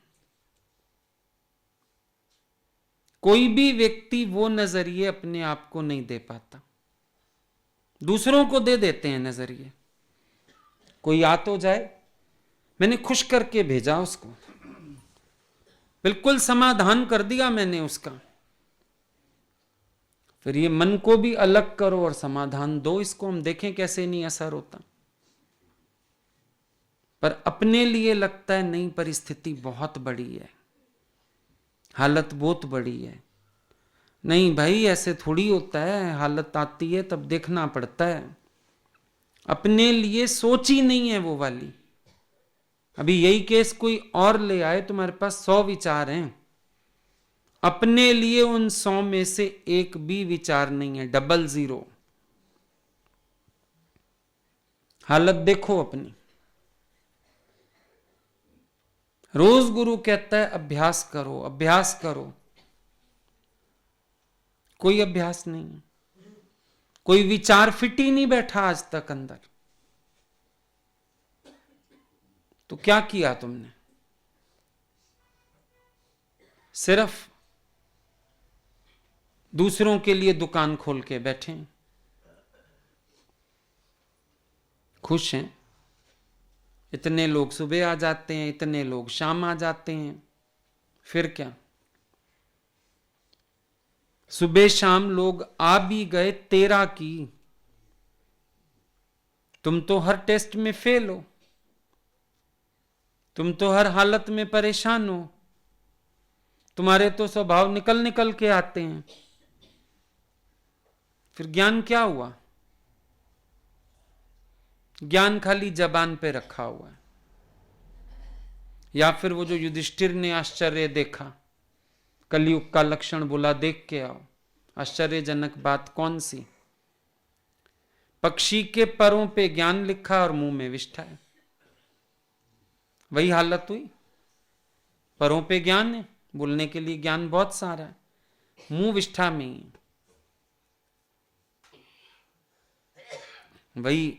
कोई भी व्यक्ति वो नजरिए अपने आप को नहीं दे पाता, दूसरों को दे देते हैं नजरिए। कोई आ तो जाए, मैंने खुश करके भेजा उसको, बिल्कुल समाधान कर दिया मैंने उसका, फिर ये मन को भी अलग करो और समाधान दो इसको, हम देखें कैसे नहीं असर होता। पर अपने लिए लगता है नहीं, परिस्थिति बहुत बड़ी है, हालत बहुत बड़ी है। नहीं भाई, ऐसे थोड़ी होता है, हालत आती है तब देखना पड़ता है। अपने लिए सोच ही नहीं है वो वाली। अभी यही केस कोई और ले आए, तुम्हारे पास 100 विचार हैं, अपने लिए उन 100 में से एक भी विचार नहीं है, 00। हालत देखो अपनी। रोज गुरु कहता है अभ्यास करो, अभ्यास करो, कोई अभ्यास नहीं, कोई विचार फिट ही नहीं बैठा आज तक अंदर। तो क्या किया तुमने? सिर्फ दूसरों के लिए दुकान खोल के बैठे, खुश हैं। इतने लोग सुबह आ जाते हैं, इतने लोग शाम आ जाते हैं, फिर क्या? सुबह शाम लोग आ भी गए 13 की, तुम तो हर टेस्ट में फेल हो, तुम तो हर हालत में परेशान हो, तुम्हारे तो स्वभाव निकल निकल के आते हैं, फिर ज्ञान क्या हुआ? ज्ञान खाली जबान पे रखा हुआ है। या फिर वो जो युधिष्ठिर ने आश्चर्य देखा, कलयुग का लक्षण बोला देख के आओ। आश्चर्यजनक बात कौन सी? पक्षी के परों पे ज्ञान लिखा और मुंह में विष्ठा है। वही हालत हुई, परों पे ज्ञान है, बोलने के लिए ज्ञान बहुत सारा है, मुंह विष्ठा में ही। वही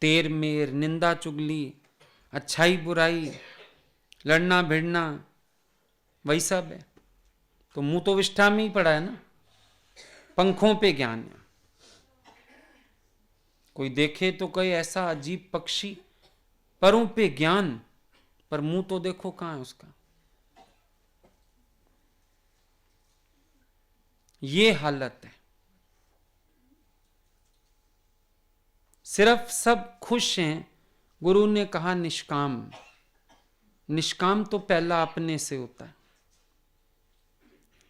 तेर मेर, निंदा चुगली, अच्छाई बुराई, लड़ना भिड़ना, वही सब है। तो मुंह तो विष्ठा में ही पड़ा है ना। पंखों पे ज्ञान है, कोई देखे तो कहे ऐसा अजीब पक्षी, परों पे ज्ञान, पर मुंह तो देखो कहां है उसका। ये हालत है। सिर्फ सब खुश हैं। गुरु ने कहा निष्काम। निष्काम तो पहला अपने से होता है।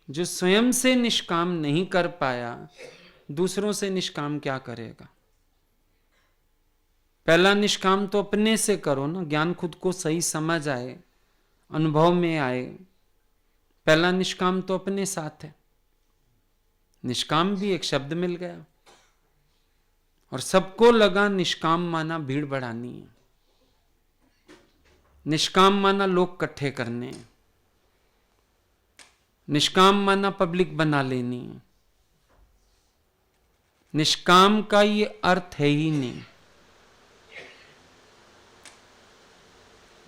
जो स्वयं से निष्काम नहीं कर पाया, दूसरों से निष्काम क्या करेगा। पहला निष्काम तो अपने से करो ना। ज्ञान खुद को सही समझ आए, अनुभव में आए, पहला निष्काम तो अपने साथ है। निष्काम भी एक शब्द मिल गया और सबको लगा निष्काम माना भीड़ बढ़ानी है, निष्काम माना लोग इकट्ठे करने हैं, निष्काम माना पब्लिक बना लेनी है। निष्काम का ये अर्थ है ही नहीं।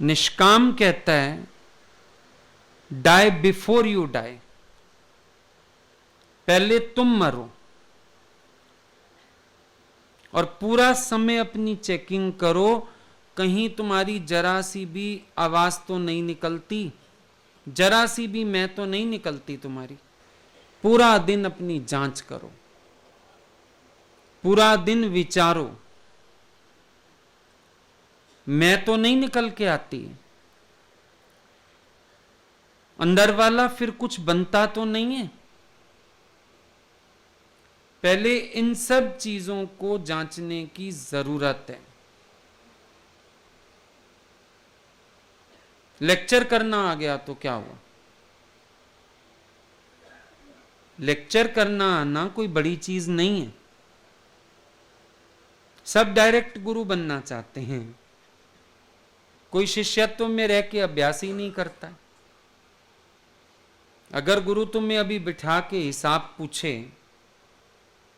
निष्काम कहता है डाई बिफोर यू डाई, पहले तुम मरो। और पूरा समय अपनी चेकिंग करो, कहीं तुम्हारी जरा सी भी आवाज तो नहीं निकलती, जरा सी भी मैं तो नहीं निकलती तुम्हारी। पूरा दिन अपनी जांच करो, पूरा दिन विचारो, मैं तो नहीं निकल के आती, अंदर वाला फिर कुछ बनता तो नहीं है। पहले इन सब चीजों को जांचने की जरूरत है। लेक्चर करना आ गया तो क्या हुआ। लेक्चर करना आना कोई बड़ी चीज नहीं है। सब डायरेक्ट गुरु बनना चाहते हैं, कोई शिष्यत्व में रह के अभ्यास ही नहीं करता। अगर गुरु तुम्हें अभी बिठा के हिसाब पूछे,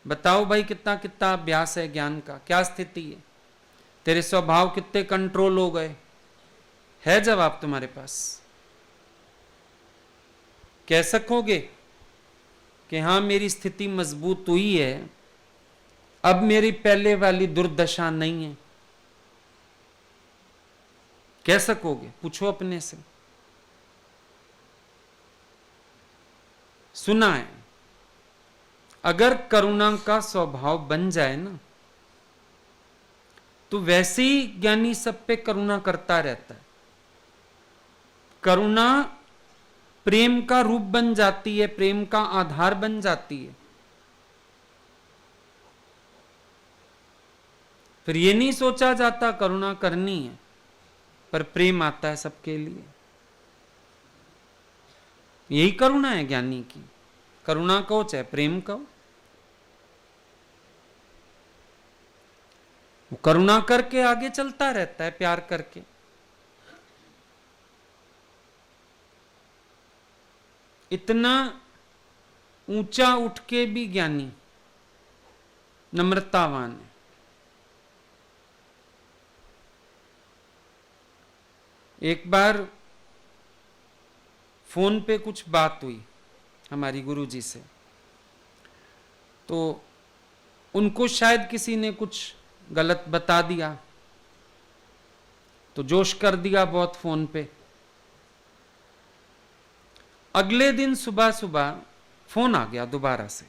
बताओ भाई कितना कितना अभ्यास है ज्ञान का, क्या स्थिति है, तेरे स्वभाव कितने कंट्रोल हो गए, है जवाब तुम्हारे पास? कह सकोगे कि हां मेरी स्थिति मजबूत हुई है, अब मेरी पहले वाली दुर्दशा नहीं है? कह सकोगे? पूछो अपने से। सुना है, अगर करुणा का स्वभाव बन जाए ना, तो वैसे ही ज्ञानी सब पे करुणा करता रहता है। करुणा प्रेम का रूप बन जाती है, प्रेम का आधार बन जाती है। फिर ये नहीं सोचा जाता करुणा करनी है, पर प्रेम आता है सबके लिए। यही करुणा है ज्ञानी की। करुणा कहो चाहे प्रेम कहो, वो करुणा करके आगे चलता रहता है, प्यार करके। इतना ऊंचा उठ के भी ज्ञानी नम्रतावान है। एक बार फोन पे कुछ बात हुई हमारी गुरुजी से, तो उनको शायद किसी ने कुछ गलत बता दिया, तो जोश कर दिया बहुत फोन पे। अगले दिन सुबह सुबह फोन आ गया दोबारा से।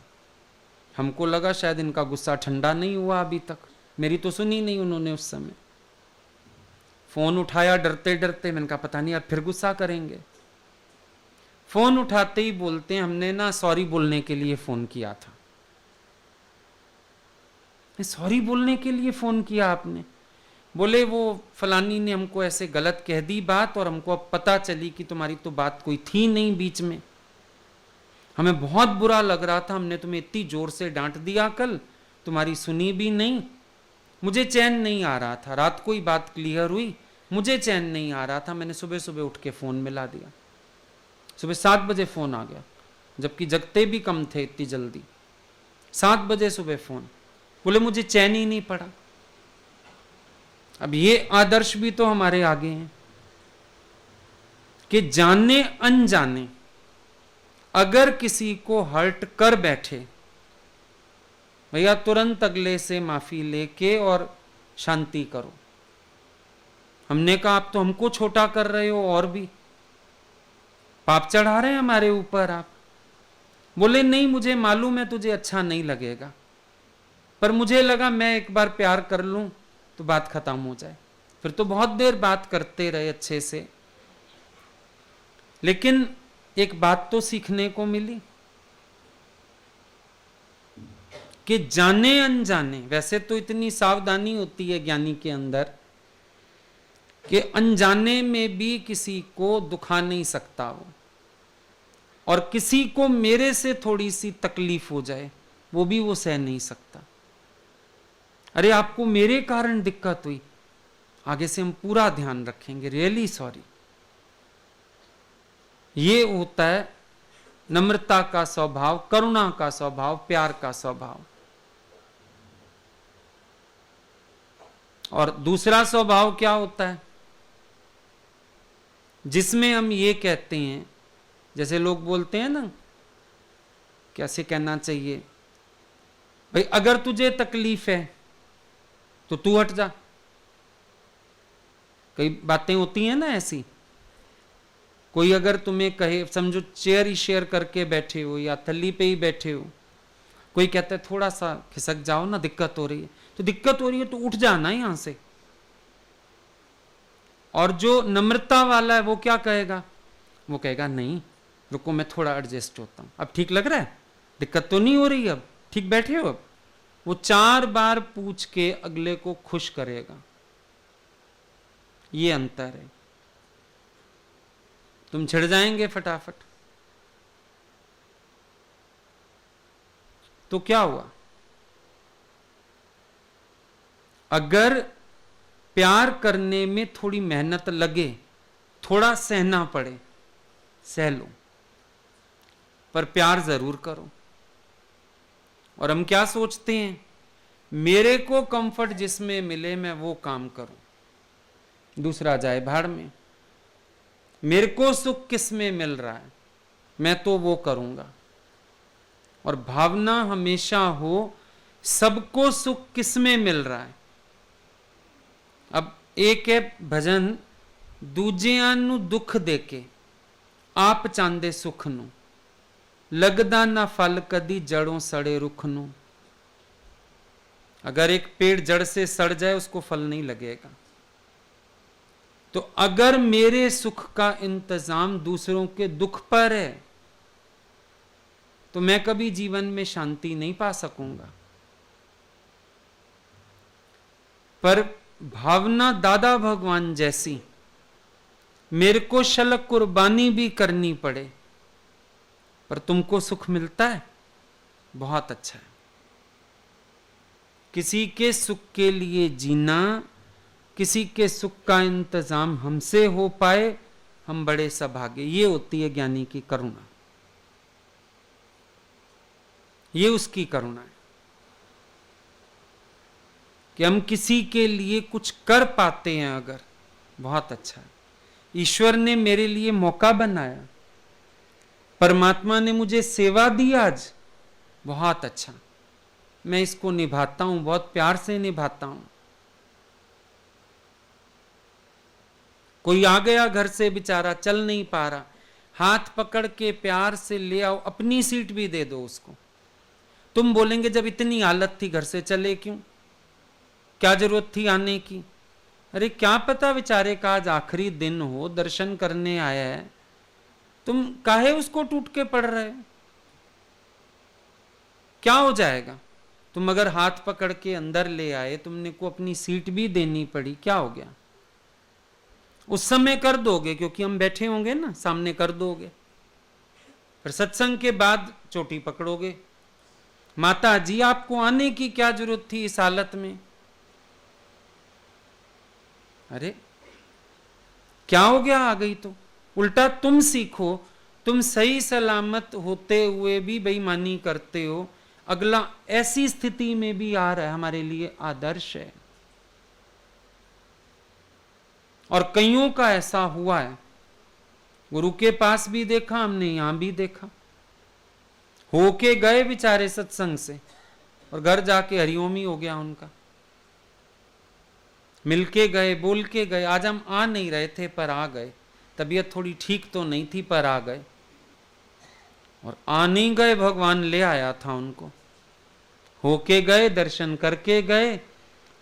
हमको लगा शायद इनका गुस्सा ठंडा नहीं हुआ अभी तक, मेरी तो सुनी नहीं उन्होंने उस समय। फोन उठाया डरते डरते, मैंने कहा पता नहीं अब फिर गुस्सा करेंगे। फोन उठाते ही बोलते हैं हमने ना सॉरी बोलने के लिए फोन किया था। सॉरी बोलने के लिए फोन किया आपने? बोले वो फलानी ने हमको ऐसे गलत कह दी बात, और हमको अब पता चली कि तुम्हारी तो बात कोई थी नहीं बीच में, हमें बहुत बुरा लग रहा था, हमने तुम्हें इतनी जोर से डांट दिया कल, तुम्हारी सुनी भी नहीं, मुझे चैन नहीं आ रहा था। रात को ही बात क्लियर हुई, मुझे चैन नहीं आ रहा था, मैंने सुबह सुबह उठ के फोन मिला दिया। सुबह 7 बजे फोन आ गया, जबकि जगते भी कम थे इतनी जल्दी। 7 बजे सुबह फोन, बोले मुझे चैन ही नहीं पड़ा। अब ये आदर्श भी तो हमारे आगे हैं कि जाने अनजाने अगर किसी को हर्ट कर बैठे भैया तुरंत अगले से माफी लेके और शांति करो। हमने कहा आप तो हमको छोटा कर रहे हो और भी पाप चढ़ा रहे हैं हमारे ऊपर आप। बोले नहीं, मुझे मालूम है तुझे अच्छा नहीं लगेगा, पर मुझे लगा मैं एक बार प्यार कर लूं तो बात खत्म हो जाए। फिर तो बहुत देर बात करते रहे अच्छे से, लेकिन एक बात तो सीखने को मिली कि जाने अनजाने, वैसे तो इतनी सावधानी होती है ज्ञानी के अंदर कि अनजाने में भी किसी को दुखा नहीं सकता वो, और किसी को मेरे से थोड़ी सी तकलीफ हो जाए वो भी वो सह नहीं सकता। अरे आपको मेरे कारण दिक्कत हुई, आगे से हम पूरा ध्यान रखेंगे, रियली सॉरी। ये होता है नम्रता का स्वभाव, करुणा का स्वभाव, प्यार का स्वभाव। और दूसरा स्वभाव क्या होता है, जिसमें हम ये कहते हैं, जैसे लोग बोलते हैं ना, कैसे कहना चाहिए, भाई अगर तुझे तकलीफ है तो तू हट जा। कई बातें होती हैं ना ऐसी, कोई अगर तुम्हें कहे, समझो चेयर ही शेयर करके बैठे हो या थल्ली पे ही बैठे हो, कोई कहता है थोड़ा सा खिसक जाओ ना, दिक्कत हो रही है, तो दिक्कत हो रही है तो उठ जाना यहां से। और जो नम्रता वाला है वो क्या कहेगा, वो कहेगा नहीं रुको मैं थोड़ा एडजस्ट होता हूं, अब ठीक लग रहा है, दिक्कत तो नहीं हो रही, अब ठीक बैठे हो। अब वो 4 बार पूछ के अगले को खुश करेगा। ये अंतर है। तुम छिड़ जाएंगे फटाफट। तो क्या हुआ, अगर प्यार करने में थोड़ी मेहनत लगे, थोड़ा सहना पड़े, सह लो, पर प्यार जरूर करो। और हम क्या सोचते हैं, मेरे को कंफर्ट जिसमें मिले मैं वो काम करूं, दूसरा जाए भाड़ में। मेरे को सुख किस में मिल रहा है मैं तो वो करूंगा। और भावना हमेशा हो सबको सुख किस में मिल रहा है। अब एक है भजन, दूजियां नु दुख देके आप चांदे सुख नु, लगदा ना फल कदी जड़ों सड़े रुख नु। अगर एक पेड़ जड़ से सड़ जाए उसको फल नहीं लगेगा। तो अगर मेरे सुख का इंतजाम दूसरों के दुख पर है तो मैं कभी जीवन में शांति नहीं पा सकूंगा। पर भावना दादा भगवान जैसी, मेरे को शलक कुर्बानी भी करनी पड़े पर तुमको सुख मिलता है, बहुत अच्छा है। किसी के सुख के लिए जीना, किसी के सुख का इंतजाम हमसे हो पाए, हम बड़े सौभाग्य। ये होती है ज्ञानी की करुणा, ये उसकी करुणा है कि हम किसी के लिए कुछ कर पाते हैं। अगर बहुत अच्छा है, ईश्वर ने मेरे लिए मौका बनाया, परमात्मा ने मुझे सेवा दी आज, बहुत अच्छा, मैं इसको निभाता हूं, बहुत प्यार से निभाता हूं। कोई आ गया घर से, बेचारा चल नहीं पा रहा, हाथ पकड़ के प्यार से ले आओ, अपनी सीट भी दे दो उसको। तुम बोलेंगे जब इतनी हालत थी घर से चले क्यों, क्या जरूरत थी आने की। अरे क्या पता बेचारे का आज आखिरी दिन हो, दर्शन करने आया है, तुम काहे उसको टूट के पड़ रहे हो। क्या हो जाएगा, तुम अगर हाथ पकड़ के अंदर ले आए, तुमने को अपनी सीट भी देनी पड़ी, क्या हो गया। उस समय कर दोगे क्योंकि हम बैठे होंगे ना सामने, कर दोगे। फिर सत्संग के बाद चोटी पकड़ोगे, माता जी आपको आने की क्या जरूरत थी इस हालत में। अरे क्या हो गया, आ गई तो। उल्टा तुम सीखो, तुम सही सलामत होते हुए भी बेईमानी करते हो, अगला ऐसी स्थिति में भी आ रहा है, हमारे लिए आदर्श है। और कईयों का ऐसा हुआ है, गुरु के पास भी देखा हमने, यहां भी देखा, होके गए बेचारे सत्संग से, और घर जाके हरिओम ही हो गया उनका। मिलके गए, बोल के गए, आज हम आ नहीं रहे थे पर आ गए, तबीयत थोड़ी ठीक तो नहीं थी पर आ गए, और आ नहीं गए, भगवान ले आया था उनको। होके गए, दर्शन करके गए,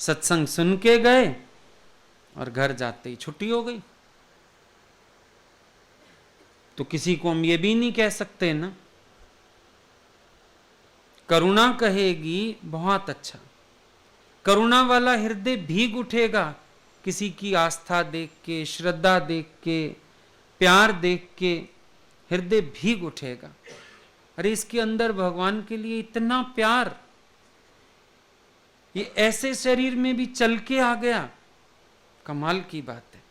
सत्संग सुन के गए, और घर जाते ही छुट्टी हो गई। तो किसी को हम ये भी नहीं कह सकते ना, करुणा कहेगी बहुत अच्छा, करुणा वाला हृदय भीग उठेगा किसी की आस्था देख के, श्रद्धा देख के, प्यार देख के हृदय भीग उठेगा। अरे इसके अंदर भगवान के लिए इतना प्यार, ये ऐसे शरीर में भी चल के आ गया, कमाल की बात है।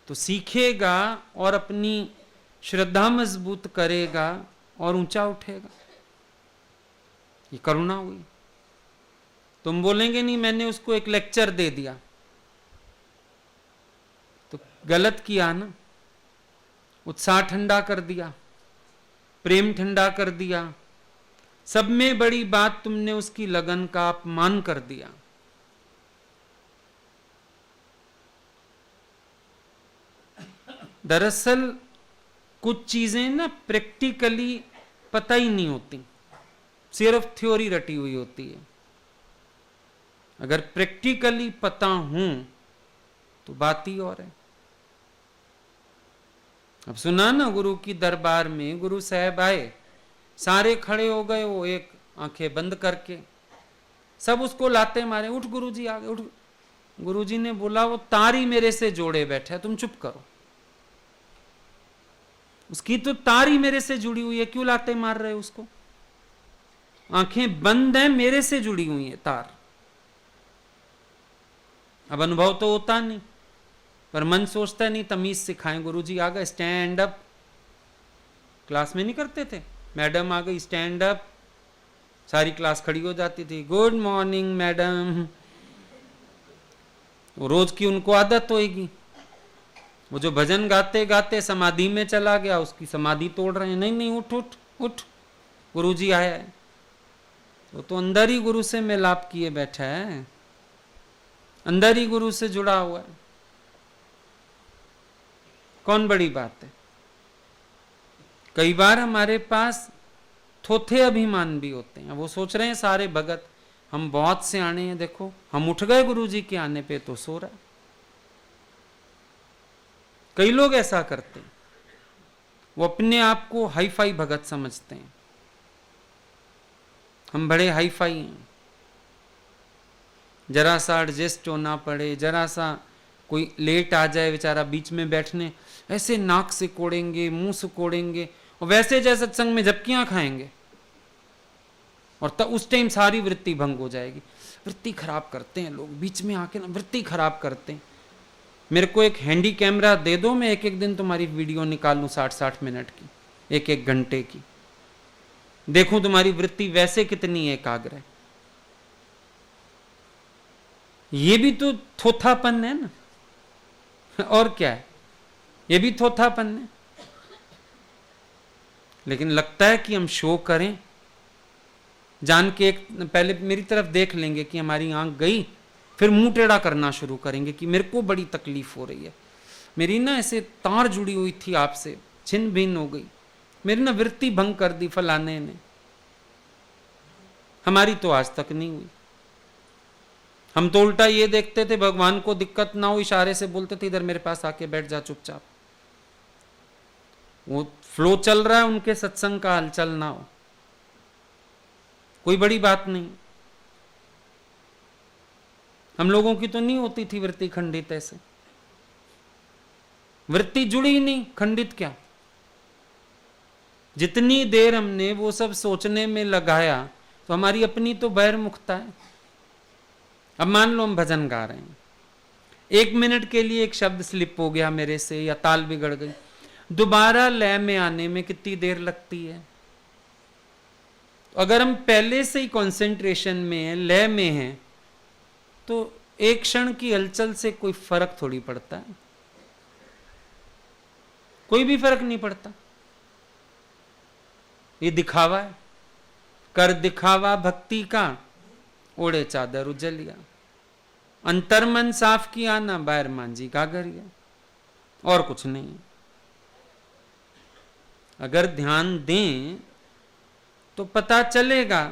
तो सीखेगा और अपनी श्रद्धा मजबूत करेगा और ऊंचा उठेगा। ये करुणा हुई। तुम बोलेंगे नहीं मैंने उसको एक लेक्चर दे दिया, तो गलत किया ना। उत्साह ठंडा कर दिया, प्रेम ठंडा कर दिया, सब में बड़ी बात तुमने उसकी लगन का अपमान कर दिया। दरअसल कुछ चीजें ना प्रैक्टिकली पता ही नहीं होती, सिर्फ थ्योरी रटी हुई होती है। अगर प्रैक्टिकली पता हूं तो बात ही और है। अब सुना ना, गुरु की दरबार में गुरु साहब आए, सारे खड़े हो गए, वो एक आंखें बंद करके, सब उसको लाते मारे, उठ गुरुजी आ गए, उठ। गुरुजी ने बोला वो तार ही मेरे से जोड़े बैठा है, तुम चुप करो। उसकी तो तार ही मेरे से जुड़ी हुई है, क्यों लाते मार रहे उसको? आंखें बंद हैं, मेरे से जुड़ी हुई है तार। अब अनुभव तो होता नहीं, पर मन सोचता नहीं तमीज सिखाएं। गुरुजी आ गए, स्टैंड अप। क्लास में नहीं करते थे, मैडम आ गई स्टैंड अप, सारी क्लास खड़ी हो जाती थी, गुड मॉर्निंग मैडम। रोज की उनको आदत होएगी। वो जो भजन गाते गाते समाधि में चला गया, उसकी समाधि तोड़ रहे हैं। नहीं नहीं, उठ उठ उठ, गुरुजी आया है। वो तो अंदर ही गुरु से मिलाप किए बैठा है, अंदर ही गुरु से जुड़ा हुआ है। कौन बड़ी बात है? कई बार हमारे पास थोथे अभिमान भी होते हैं। वो सोच रहे हैं सारे भगत हम बहुत से आने हैं, देखो हम उठ गए गुरुजी के आने पे तो सो रहा है। कई लोग ऐसा करते हैं, वो अपने आप को हाई फाई भगत समझते हैं, हम बड़े हाई फाई हैं। जरा सा एडजस्ट होना पड़े, जरा सा कोई लेट आ जाए बेचारा बीच में बैठने, ऐसे नाक से कोड़ेंगे, मुंह से कोड़ेंगे, और वैसे जैसे सत्संग में झपकियां खाएंगे, और तब उस टाइम सारी वृत्ति भंग हो जाएगी। वृत्ति खराब करते हैं लोग, बीच में आके ना वृत्ति खराब करते हैं। मेरे को एक हैंडी कैमरा दे दो, मैं एक एक दिन तुम्हारी वीडियो निकाल लूं 60-60 मिनट की, एक एक घंटे की, देखूं तुम्हारी वृत्ति वैसे कितनी एकाग्र है। ये भी तो थोथापन है ना, और क्या है, ये भी थोथापन है। लेकिन लगता है कि हम शो करें, जान के एक पहले मेरी तरफ देख लेंगे कि हमारी आंख गई, फिर मुंह टेढ़ा करना शुरू करेंगे कि मेरे को बड़ी तकलीफ हो रही है, मेरी ना ऐसे तार जुड़ी हुई थी आपसे, छिन्न भिन्न हो गई, मेरी ना वृत्ति भंग कर दी फलाने ने। हमारी तो आज तक नहीं हुई। हम तो उल्टा ये देखते थे भगवान को दिक्कत ना हो, इशारे से बोलते थे इधर मेरे पास आके बैठ जा चुपचाप। वो फ्लो चल रहा है, उनके सत्संग का हलचल ना हो, कोई बड़ी बात नहीं। हम लोगों की तो नहीं होती थी वृत्ति खंडित, ऐसे वृत्ति जुड़ी ही नहीं, खंडित क्या। जितनी देर हमने वो सब सोचने में लगाया, तो हमारी अपनी तो बहिर्मुखता है। अब मान लो हम भजन गा रहे हैं, 1 मिनट के लिए एक शब्द स्लिप हो गया मेरे से, या ताल बिगड़ गई, दोबारा लय में आने में कितनी देर लगती है। अगर हम पहले से ही कंसंट्रेशन में हैं, लय में हैं, तो एक क्षण की हलचल से कोई फर्क थोड़ी पड़ता है, कोई भी फर्क नहीं पड़ता। ये दिखावा है। कर दिखावा भक्ति का, ओढ़े चादर उजलिया। अंतर मन साफ किया ना, बाहर मांझी गागरिया, और कुछ नहीं। अगर ध्यान दें तो पता चलेगा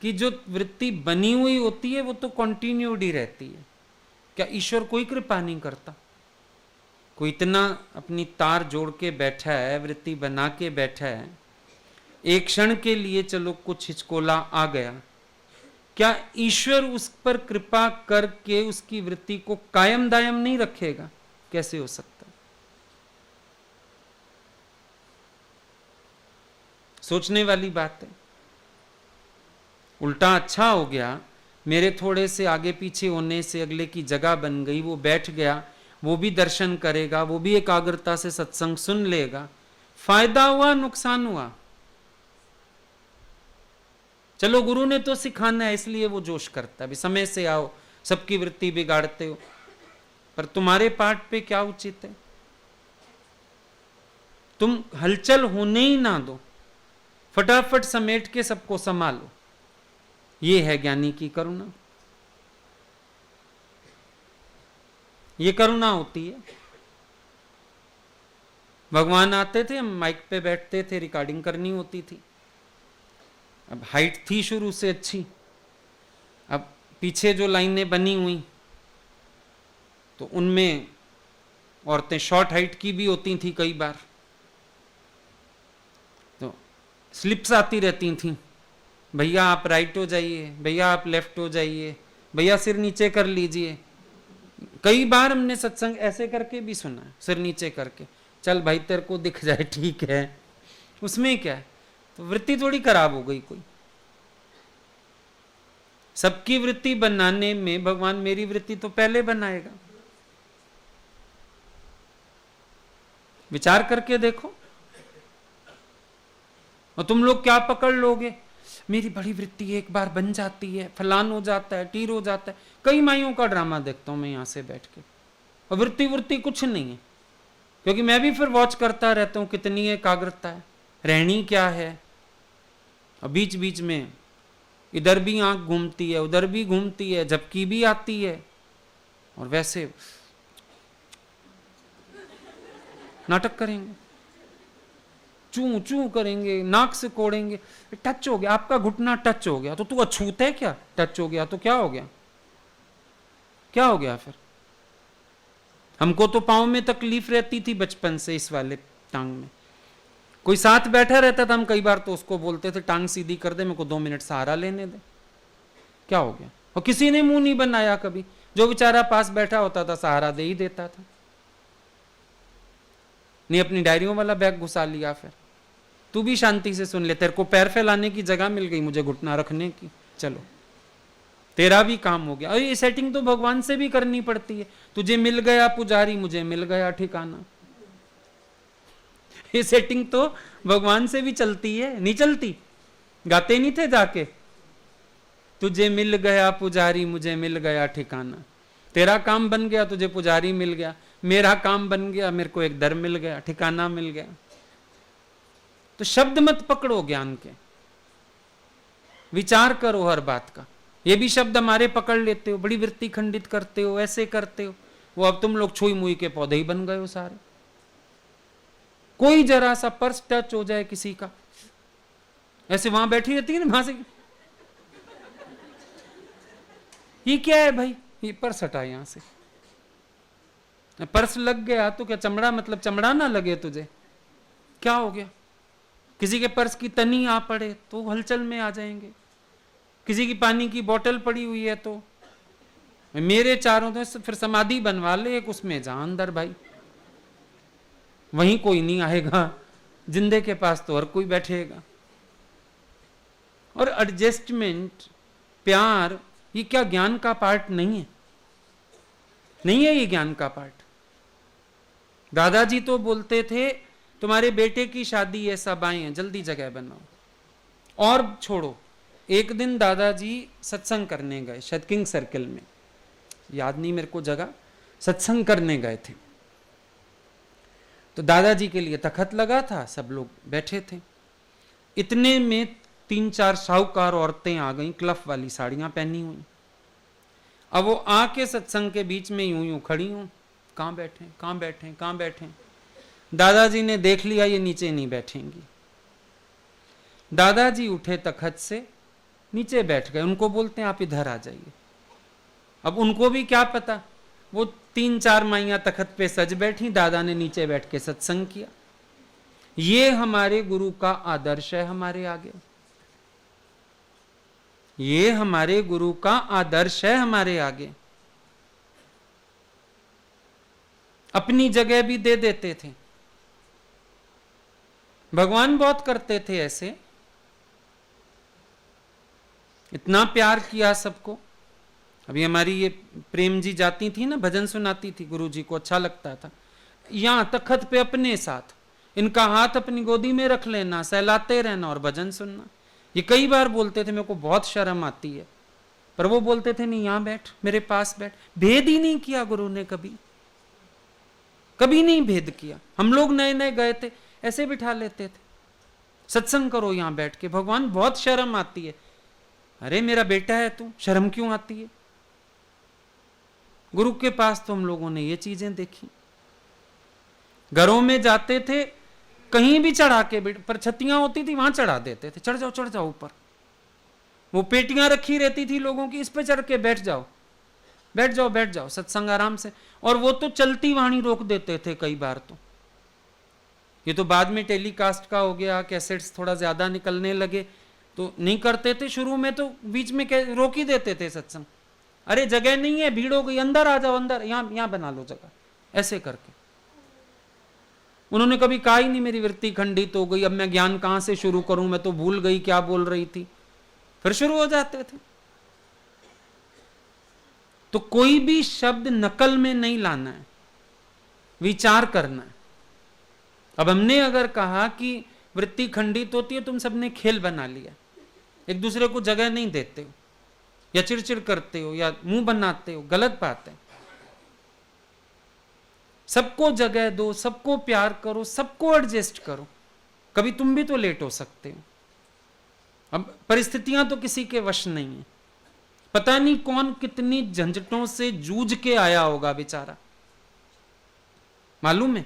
कि जो वृत्ति बनी हुई होती है वो तो कंटिन्यूड ही रहती है। क्या ईश्वर कोई कृपा नहीं करता? कोई इतना अपनी तार जोड़ के बैठा है, वृत्ति बना के बैठा है, एक क्षण के लिए चलो कुछ हिचकोला आ गया, क्या ईश्वर उस पर कृपा करके उसकी वृत्ति को कायम दायम नहीं रखेगा? कैसे हो सकता? सोचने वाली बात है। उल्टा अच्छा हो गया, मेरे थोड़े से आगे पीछे होने से अगले की जगह बन गई, वो बैठ गया, वो भी दर्शन करेगा, वो भी एकाग्रता से सत्संग सुन लेगा। फायदा हुआ, नुकसान हुआ? चलो गुरु ने तो सिखाना है इसलिए वो जोश करता है, अभी समय से आओ, सबकी वृत्ति बिगाड़ते हो, पर तुम्हारे पाठ पे क्या उचित है? तुम हलचल होने ही ना दो, फटाफट समेट के सबको संभालो। ये है ज्ञानी की करुणा, ये करुणा होती है। भगवान आते थे, हम माइक पे बैठते थे, रिकॉर्डिंग करनी होती थी। अब हाइट थी शुरू से अच्छी, अब पीछे जो लाइनें बनी हुई तो उनमें औरतें शॉर्ट हाइट की भी होती थी, कई बार तो स्लिप्स आती रहती थी, भैया आप राइट हो जाइए, भैया आप लेफ्ट हो जाइए, भैया सिर नीचे कर लीजिए। कई बार हमने सत्संग ऐसे करके भी सुना, सिर नीचे करके, चल भाई तेरे को दिख जाए ठीक है, उसमें क्या है? तो वृत्ति थोड़ी खराब हो गई कोई। सबकी वृत्ति बनाने में भगवान मेरी वृत्ति तो पहले बनाएगा। विचार करके देखो। और तुम लोग क्या पकड़ लोगे? मेरी बड़ी वृत्ति एक बार बन जाती है, फलान हो जाता है, तीर हो जाता है। कई माइयों का ड्रामा देखता हूं मैं यहां से बैठ के, और वृत्ति कुछ नहीं है, क्योंकि मैं भी फिर वॉच करता रहता हूं कितनी एकाग्रता है, रहनी क्या है। और बीच बीच में इधर भी आंख घूमती है, उधर भी घूमती है, झपकी भी आती है, और वैसे नाटक करेंगे, चू चू करेंगे, नाक से कोड़ेंगे। टच हो गया, आपका घुटना टच हो गया तो तू अछूत है क्या? टच हो गया तो क्या हो गया? क्या हो गया फिर? हमको तो पांव में तकलीफ रहती थी बचपन से, इस वाले टांग में। कोई साथ बैठा रहता था, हम कई बार तो उसको बोलते थे टांग सीधी कर दे, मेरे को 2 मिनट सहारा लेने दे। क्या हो गया? और किसी ने मुंह नहीं बनाया कभी, जो बेचारा पास बैठा होता था सहारा दे ही देता था। नहीं अपनी डायरियों वाला बैग घुसा लिया, फिर तू भी शांति से सुन ले, तेरे को पैर फैलाने की जगह मिल गई, मुझे घुटना रखने की, चलो तेरा भी काम हो गया। और ये सेटिंग तो भगवान से भी करनी पड़ती है। तुझे मिल गया पुजारी, मुझे मिल गया ठिकाना। ये सेटिंग तो भगवान से भी चलती है, नहीं चलती? गाते नहीं थे जाके, तुझे मिल गया पुजारी, मुझे मिल गया ठिकाना। तेरा काम बन गया, तुझे पुजारी मिल गया, मेरा काम बन गया, मेरे को एक दर मिल गया, ठिकाना मिल गया। तो शब्द मत पकड़ो ज्ञान के, विचार करो हर बात का। ये भी शब्द हमारे पकड़ लेते हो, बड़ी वृत्ति खंडित करते हो, ऐसे करते हो, वो अब तुम लोग छुई मुई के पौधे ही बन गए हो सारे। कोई जरा सा पर्स टच हो जाए किसी का, ऐसे वहां बैठी रहती है ना, वहां से ये क्या है भाई, ये पर्स हटा यहां से। पर्स लग गया तो क्या चमड़ा, मतलब चमड़ा ना लगे तुझे? क्या हो गया? किसी के पर्स की तनी आ पड़े तो हलचल में आ जाएंगे, किसी की पानी की बोतल पड़ी हुई है तो मेरे चारों तो फिर समाधि बनवा ले एक, उसमें जा अंदर भाई, वहीं कोई नहीं आएगा, जिंदे के पास तो हर कोई बैठेगा। और एडजस्टमेंट, प्यार, ये क्या ज्ञान का पार्ट नहीं है? नहीं है ये ज्ञान का पार्ट। दादाजी तो बोलते थे तुम्हारे बेटे की शादी है, सब आए हैं, जल्दी जगह बनाओ। और छोड़ो, एक दिन दादाजी सत्संग करने गए, शायद किंग सर्किल में, याद नहीं मेरे को जगह, सत्संग करने गए थे। तो दादाजी के लिए तखत लगा था, सब लोग बैठे थे। इतने में 3-4 साहूकार औरतें आ गईं, क्लफ वाली साड़ियां पहनी हुई। अब वो आके सत्संग के बीच में यूं यूं खड़ी हूं, कहां बैठे कहां बैठे कहां बैठे। दादाजी ने देख लिया ये नीचे नहीं बैठेंगी। दादाजी उठे तखत से, नीचे बैठ गए। उनको बोलते हैं आप इधर आ जाइए। अब उनको भी क्या पता, वो 3-4 माइयां तखत पे सज बैठी, दादा ने नीचे बैठ के सत्संग किया। ये हमारे गुरु का आदर्श है हमारे आगे। ये हमारे गुरु का आदर्श है हमारे आगे। अपनी जगह भी दे देते थे। भगवान बहुत करते थे ऐसे, इतना प्यार किया सबको। अभी हमारी ये प्रेम जी जाती थी ना, भजन सुनाती थी, गुरु जी को अच्छा लगता था। यहां तखत पे अपने साथ इनका हाथ अपनी गोदी में रख लेना, सहलाते रहना और भजन सुनना। ये कई बार बोलते थे, मेरे को बहुत शर्म आती है, पर वो बोलते थे नहीं यहां बैठ, मेरे पास बैठ। भेद ही नहीं किया गुरु ने, कभी कभी नहीं भेद किया। हम लोग नए नए गए थे, ऐसे बिठा लेते थे, सत्संग करो यहां बैठ के। भगवान बहुत शर्म आती है। अरे मेरा बेटा है तू, शर्म क्यों आती है? गुरु के पास तो हम लोगों ने ये चीजें देखी। घरों में जाते थे, कहीं भी चढ़ा के पर छत्तियां होती थी वहां चढ़ा देते थे, चढ़ जाओ ऊपर। वो पेटियां रखी रहती थी लोगों की, इस पे चढ़ के बैठ जाओ बैठ जाओ सत्संग आराम से। और वो तो चलती वाणी रोक देते थे कई बार तो। ये तो बाद में टेलीकास्ट का हो गया, कैसेट्स थोड़ा ज्यादा निकलने लगे तो नहीं करते थे। शुरू में तो बीच में रोक ही देते थे सत्संग। अरे जगह नहीं है, भीड़ हो गई, अंदर आ जाओ, अंदर यहां बना लो जगह, ऐसे करके। उन्होंने कभी कहा ही नहीं मेरी वृत्ति खंडित हो गई, अब मैं ज्ञान कहां से शुरू करूं, मैं तो भूल गई क्या बोल रही थी। फिर शुरू हो जाते थे। तो कोई भी शब्द नकल में नहीं लाना है, विचार करना है। अब हमने अगर कहा कि वृत्ति खंडित होती है, तुम सबने खेल बना लिया, एक दूसरे को जगह नहीं देते हो, या चिड़चिड़ करते हो, या मुंह बनाते हो, गलत बात है। सबको जगह दो, सबको प्यार करो, सबको एडजस्ट करो। कभी तुम भी तो लेट हो सकते हो। अब परिस्थितियां तो किसी के वश नहीं है। पता नहीं कौन कितनी झंझटों से जूझ के आया होगा बेचारा, मालूम है।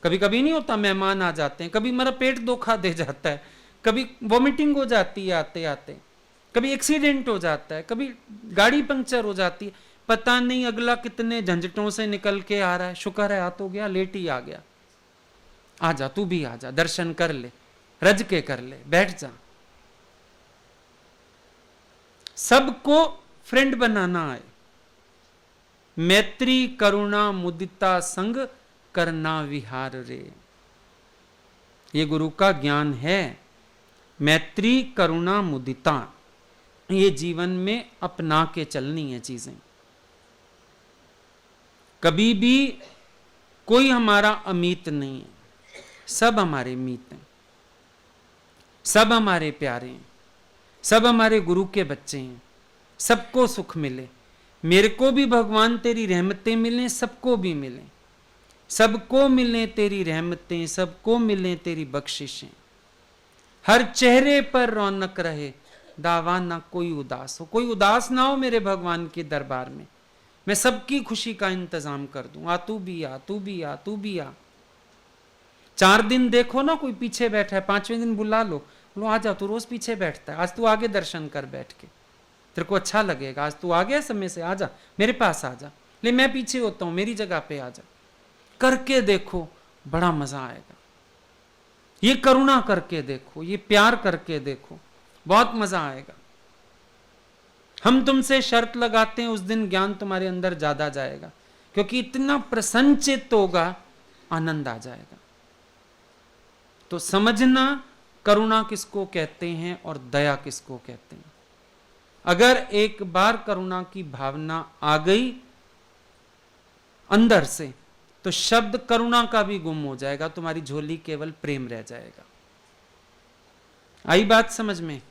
कभी कभी नहीं होता, मेहमान आ जाते हैं, कभी मेरा पेट धोखा दे जाता है, कभी वॉमिटिंग हो जाती है आते आते, कभी एक्सीडेंट हो जाता है, कभी गाड़ी पंक्चर हो जाती है। पता नहीं अगला कितने झंझटों से निकल के आ रहा है। शुक्र है आ तो गया, लेट ही आ गया। आ जा, तू भी आ जा, दर्शन कर ले, रज के कर ले, बैठ जा। सबको फ्रेंड बनाना है। मैत्री करुणा मुदिता संग करना विहार रे, ये गुरु का ज्ञान है। मैत्री करुणा मुदिता, ये जीवन में अपना के चलनी है चीजें। कभी भी कोई हमारा अमीत नहीं है, सब हमारे मीत हैं, सब हमारे प्यारे हैं, सब हमारे गुरु के बच्चे हैं। सबको सुख मिले, मेरे को भी भगवान तेरी रहमतें मिलें, सबको भी मिलें, सबको मिलें तेरी रहमतें, सबको मिलें तेरी बख्शिशें। हर चेहरे पर रौनक रहे, दावा ना कोई उदास हो। कोई उदास ना हो मेरे भगवान के दरबार में। मैं सबकी खुशी का इंतजाम कर दूं। आ तू भी आ, तू भी आ, तू भी आ। 4 दिन देखो ना कोई पीछे बैठा है, 5वें दिन बुला लो, बोलो आ जा, तू रोज पीछे बैठता है, आज तू आगे दर्शन कर बैठ के, तेरे को अच्छा लगेगा। आज तू आ गया समय से, आ जा मेरे पास आ जा, ले मैं पीछे होता हूं, मेरी जगह पे आ जा। करके देखो, बड़ा मजा आएगा। ये करुणा करके देखो, ये प्यार करके देखो, बहुत मजा आएगा। हम तुमसे शर्त लगाते हैं, उस दिन ज्ञान तुम्हारे अंदर ज्यादा जाएगा, क्योंकि इतना प्रसन्नचित्त होगा, आनंद आ जाएगा। तो समझना करुणा किसको कहते हैं और दया किसको कहते हैं। अगर एक बार करुणा की भावना आ गई अंदर से, तो शब्द करुणा का भी गुम हो जाएगा, तुम्हारी झोली केवल प्रेम रह जाएगा। आई बात समझ में?